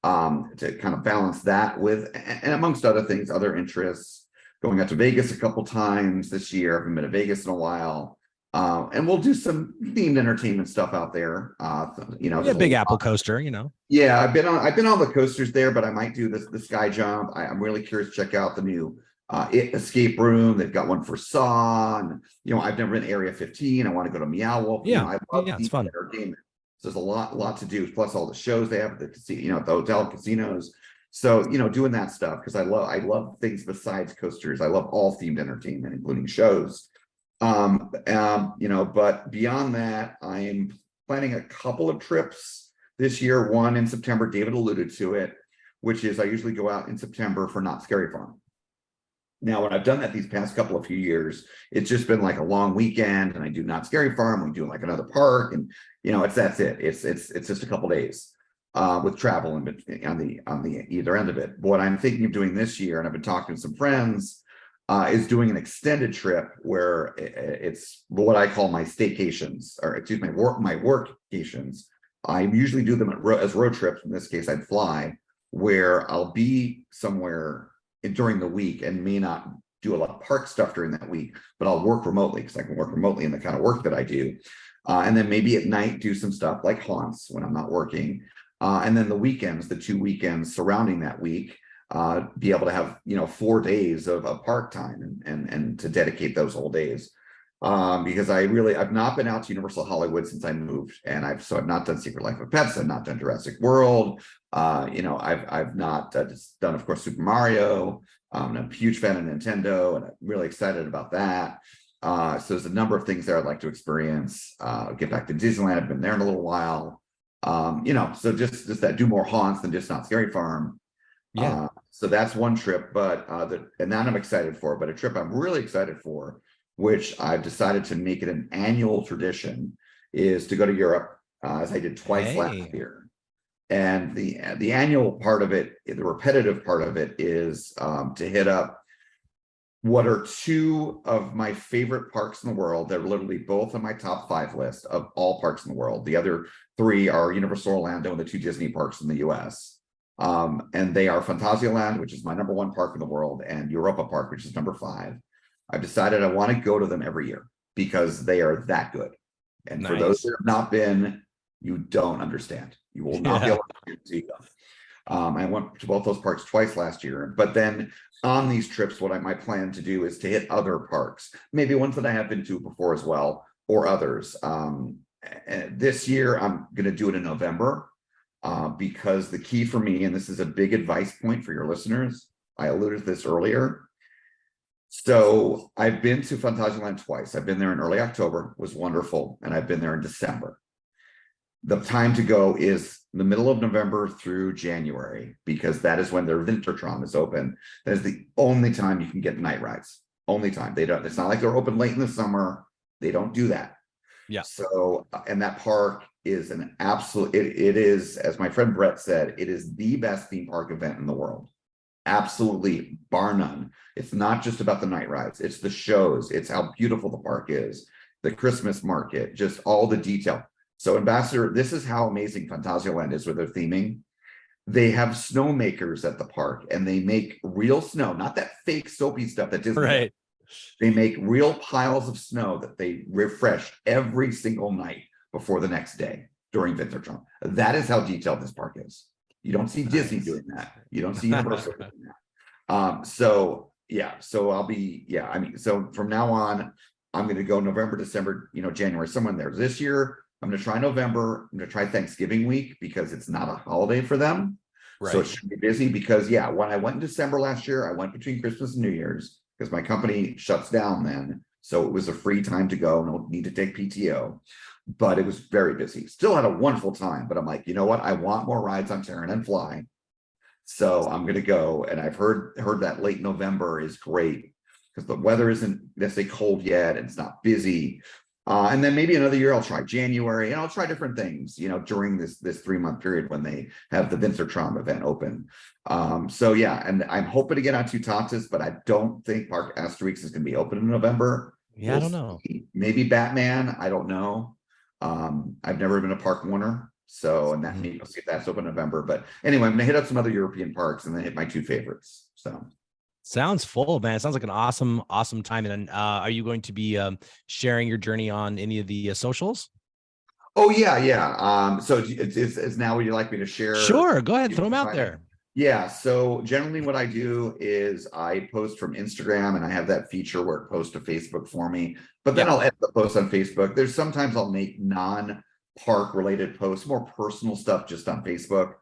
to kind of balance that with, and amongst other things, other interests, going out to Vegas a couple times this year. I haven't been to Vegas in a while. And we'll do some themed entertainment stuff out there. Big Apple coaster, Yeah, I've been on the coasters there, but I might do the sky jump. I'm really curious to check out the new escape room. They've got one for Saw, and I've never been to Area 15. I want to go to Meow Wolf. I love it's fun entertainment. So there's a lot to do, plus all the shows they have at the casino, the hotel casinos. So doing that stuff, because I love things besides coasters. I love all themed entertainment, including shows. But beyond that, I am planning a couple of trips this year. One in September, David alluded to it, which is I usually go out in September for Knott's Scary Farm. Now, when I've done that these past couple of few years, it's just been like a long weekend, and I do Knott's Scary Farm, we do like another park, and that's it. It's just a couple days with travel on the either end of it. What I'm thinking of doing this year, and I've been talking to some friends, is doing an extended trip where it's what I call my staycations, or excuse me, my workcations. I usually do them as road trips. In this case, I'd fly, where I'll be somewhere during the week and may not do a lot of park stuff during that week, but I'll work remotely because I can work remotely in the kind of work that I do. And then maybe at night do some stuff like haunts when I'm not working. And then the 2 weekends surrounding that week, be able to have 4 days of park time and to dedicate those whole days. Because I've not been out to Universal Hollywood since I moved, and I've not done Secret Life of Pets. I've not done Jurassic World. I've not done, of course, Super Mario. I'm a huge fan of Nintendo, and I'm really excited about that. So there's a number of things there I'd like to experience. Get back to Disneyland. I've been there in a little while. So just that, do more haunts than just Knott's Scary Farm. Yeah. So that's one trip, and that I'm excited for. But a trip I'm really excited for, which I've decided to make it an annual tradition, is to go to Europe, as I did twice last year. And the annual part of it, the repetitive part of it, is to hit up what are two of my favorite parks in the world. They're literally both on my top 5 list of all parks in the world. The other 3 are Universal Orlando and the 2 Disney parks in the US. And they are Phantasialand, which is my number 1 park in the world, and Europa Park, which is number 5. I've decided I want to go to them every year because they are that good. And for those that have not been, you don't understand. You will not be able to go. I went to both those parks twice last year, but then on these trips, what my plan to do is to hit other parks, maybe ones that I have been to before as well, or others. And this year, I'm going to do it in November because the key for me, and this is a big advice point for your listeners, I alluded to this earlier. So I've been to Phantasialand twice. I've been there in early October, was wonderful, and I've been there in December. The time to go is the middle of November through January, because that is when their Wintertram is open. That is the only time you can get night rides. Only time. They don't, it's not like they're open late in the summer. They don't do that. Yeah. So, and that park is an absolute, it is, as my friend Brett said, it is the best theme park event in the world. Absolutely, bar none. It's not just about the night rides. It's the shows. It's how beautiful the park is. The Christmas market, just all the detail. So Ambassador, this is how amazing Phantasialand is with their theming. They have snowmakers at the park, and they make real snow, not that fake soapy stuff that Disney right. does. They make real piles of snow that they refresh every single night before the next day during Wintertram. That is how detailed this park is. You don't see Disney doing that. You don't see Universal doing that. So yeah, so I'll be, yeah, I mean, so from now on, I'm going to go November, December, January, somewhere in there. This year, I'm going to try November. I'm going to try Thanksgiving week because it's not a holiday for them. Right. So it should be busy because, yeah, when I went in December last year, I went between Christmas and New Year's because my company shuts down then. So it was a free time to go. No need to take PTO, but it was very busy. Still had a wonderful time, but I'm like, you know what? I want more rides on Terran and Fly. So I'm going to go. And I've heard that late November is great because the weather isn't necessarily cold yet. And it's not busy. And then maybe another year I'll try January, and I'll try different things, during this 3-month period when they have the Wintertram event open. So yeah, and I'm hoping to get on to HOTTEST, but I don't think Park Asterix is going to be open in November. Yeah, I don't know. Maybe Batman. I don't know. I've never been a Park Warner, so and that maybe I'll see if that's open in November. But anyway, I'm gonna hit up some other European parks and then hit my 2 favorites. So. Sounds full, man. It sounds like an awesome time. And are you going to be sharing your journey on any of the socials? Oh yeah. So it's now, would you like me to share? Sure, go ahead, throw them out there. Yeah. So generally, what I do is I post from Instagram, and I have that feature where it posts to Facebook for me. But then I'll edit the post on Facebook. There's sometimes I'll make non-park related posts, more personal stuff, just on Facebook.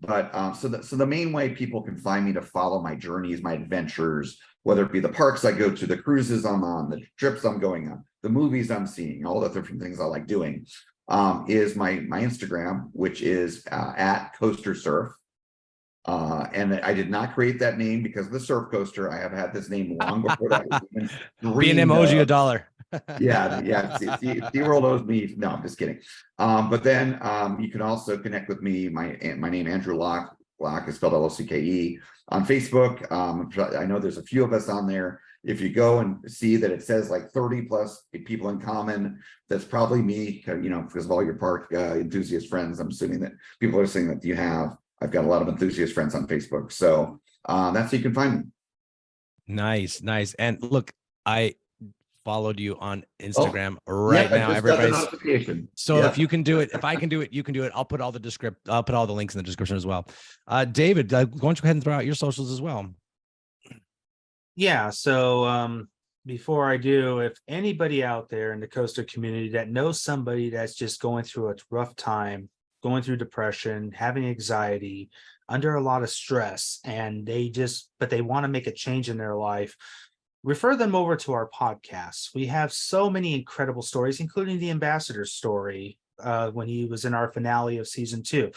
But so the main way people can find me to follow my journeys, my adventures, whether it be the parks I go to, the cruises I'm on, the trips I'm going on, the movies I'm seeing, all the different things I like doing, is my Instagram, which is at Coaster Surf. And I did not create that name because of the surf coaster. I have had this name long before that was even be an emoji $1. yeah. SeaWorld owes me. No, I'm just kidding. But then you can also connect with me. My name, Andrew Locke. Locke is spelled Locke on Facebook. I know there's a few of us on there. If you go and see that it says like 30 plus people in common, that's probably me, because of all your park enthusiast friends. I'm assuming that people are saying that you have. I've got a lot of enthusiast friends on Facebook. So that's how you can find me. Nice. And look, I followed you on Instagram right now. Everybody's so if you can do it, if I can do it, you can do it. I'll put all the links in the description as well. David, why don't you go ahead and throw out your socials as well? Yeah. So before I do, if anybody out there in the coaster community that knows somebody that's just going through a rough time, going through depression, having anxiety, under a lot of stress, and but they want to make a change in their life, refer them over to our podcast. We have so many incredible stories, including the ambassador's story when he was in our finale of season 2.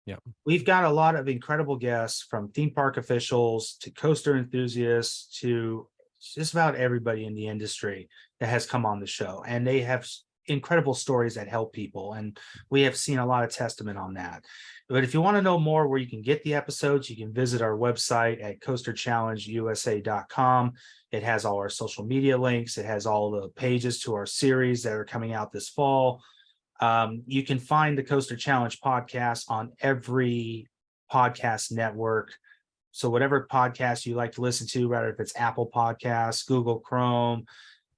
Yeah, we've got a lot of incredible guests, from theme park officials to coaster enthusiasts to just about everybody in the industry that has come on the show, and they have incredible stories that help people. And we have seen a lot of testament on that. But if you want to know more where you can get the episodes, you can visit our website at coasterchallengeusa.com. It has all our social media links. It has all the pages to our series that are coming out this fall. You can find the Coaster Challenge podcast on every podcast network. So whatever podcast you like to listen to, whether if it's Apple Podcasts, Google Chrome,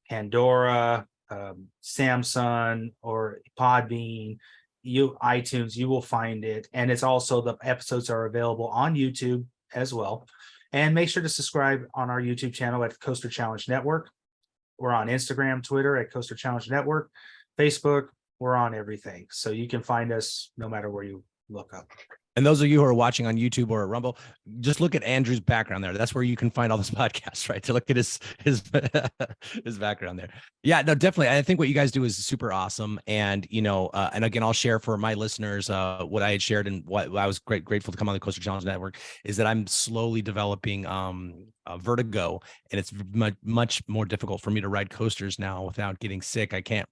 Pandora, Samsung, or Podbean, iTunes, you will find it. And it's also, the episodes are available on YouTube as well. And make sure to subscribe on our YouTube channel at Coaster Challenge Network. We're on Instagram, Twitter at Coaster Challenge Network, Facebook. We're on everything. So you can find us no matter where you look up. And those of you who are watching on YouTube or Rumble, just look at Andrew's background there. That's where you can find all this podcasts, right? To look at his his background there. Yeah, no, definitely. I think what you guys do is super awesome. And, you know, and again, I'll share for my listeners what I had shared and what I was grateful to come on the Coaster Challenge Network is that I'm slowly developing vertigo, and it's much more difficult for me to ride coasters now without getting sick. I can't.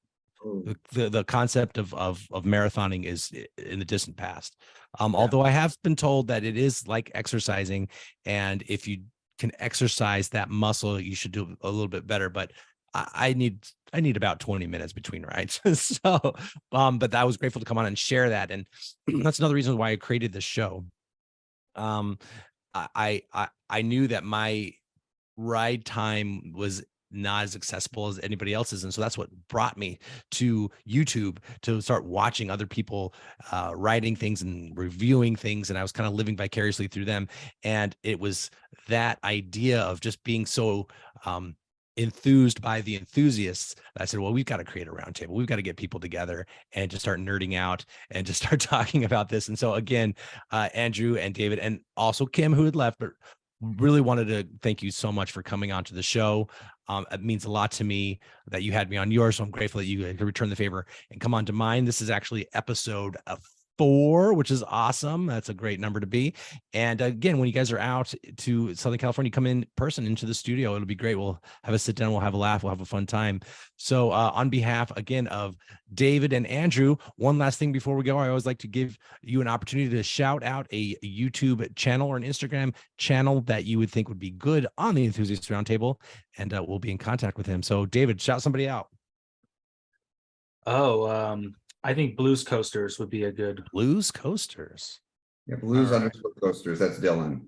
The concept of marathoning is in the distant past. Although I have been told that it is like exercising, and if you can exercise that muscle, you should do a little bit better. But I need about 20 minutes between rides. So, but I was grateful to come on and share that, and that's another reason why I created this show. I knew that my ride time was not as accessible as anybody else's, and so that's what brought me to YouTube to start watching other people writing things and reviewing things, and I was kind of living vicariously through them. And it was that idea of just being so enthused by the enthusiasts that I said, well, we've got to create a roundtable. We've got to get people together and just start nerding out and just start talking about this. And so again, Andrew and David, and also Kim, who had left, but really wanted to thank you so much for coming on to the show. It means a lot to me that you had me on yours. So I'm grateful that you could return the favor and come on to mine. This is actually episode 4, which is awesome. That's a great number to be. And again, when you guys are out to Southern California, come in person into the studio. It'll be great. We'll have a sit down. We'll have a laugh. We'll have a fun time. So on behalf, again, of David and Andrew, one last thing before we go, I always like to give you an opportunity to shout out a YouTube channel or an Instagram channel that you would think would be good on the Enthusiast Roundtable, and we'll be in contact with him. So David, shout somebody out. I think Blues Coasters would be a good. Blues Coasters. Yeah, Blues _ Coasters. That's Dylan.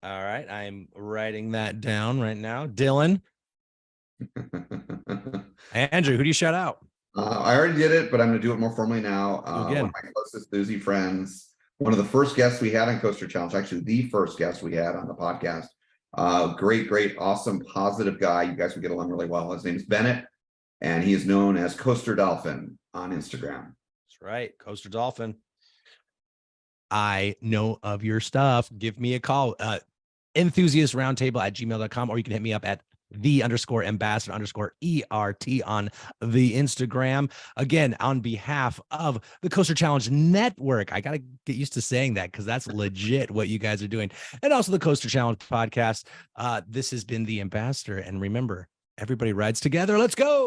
All right, I'm writing that down right now. Dylan. Andrew, who do you shout out? I already did it, but I'm going to do it more formally now. Again. One of my closest Boozy friends, one of the first guests we had on Coaster Challenge, actually the first guest we had on the podcast. Great, awesome, positive guy. You guys would get along really well. His name is Bennett, and he is known as Coaster Dolphin on Instagram. That's right, Coaster Dolphin. I know of your stuff. Give me a call. enthusiastroundtable@gmail.com, or you can hit me up at _ambassador_ERT on the Instagram. Again, on behalf of the Coaster Challenge Network, I got to get used to saying that because that's legit what you guys are doing. And also the Coaster Challenge podcast. This has been the Ambassador. And remember, everybody rides together. Let's go.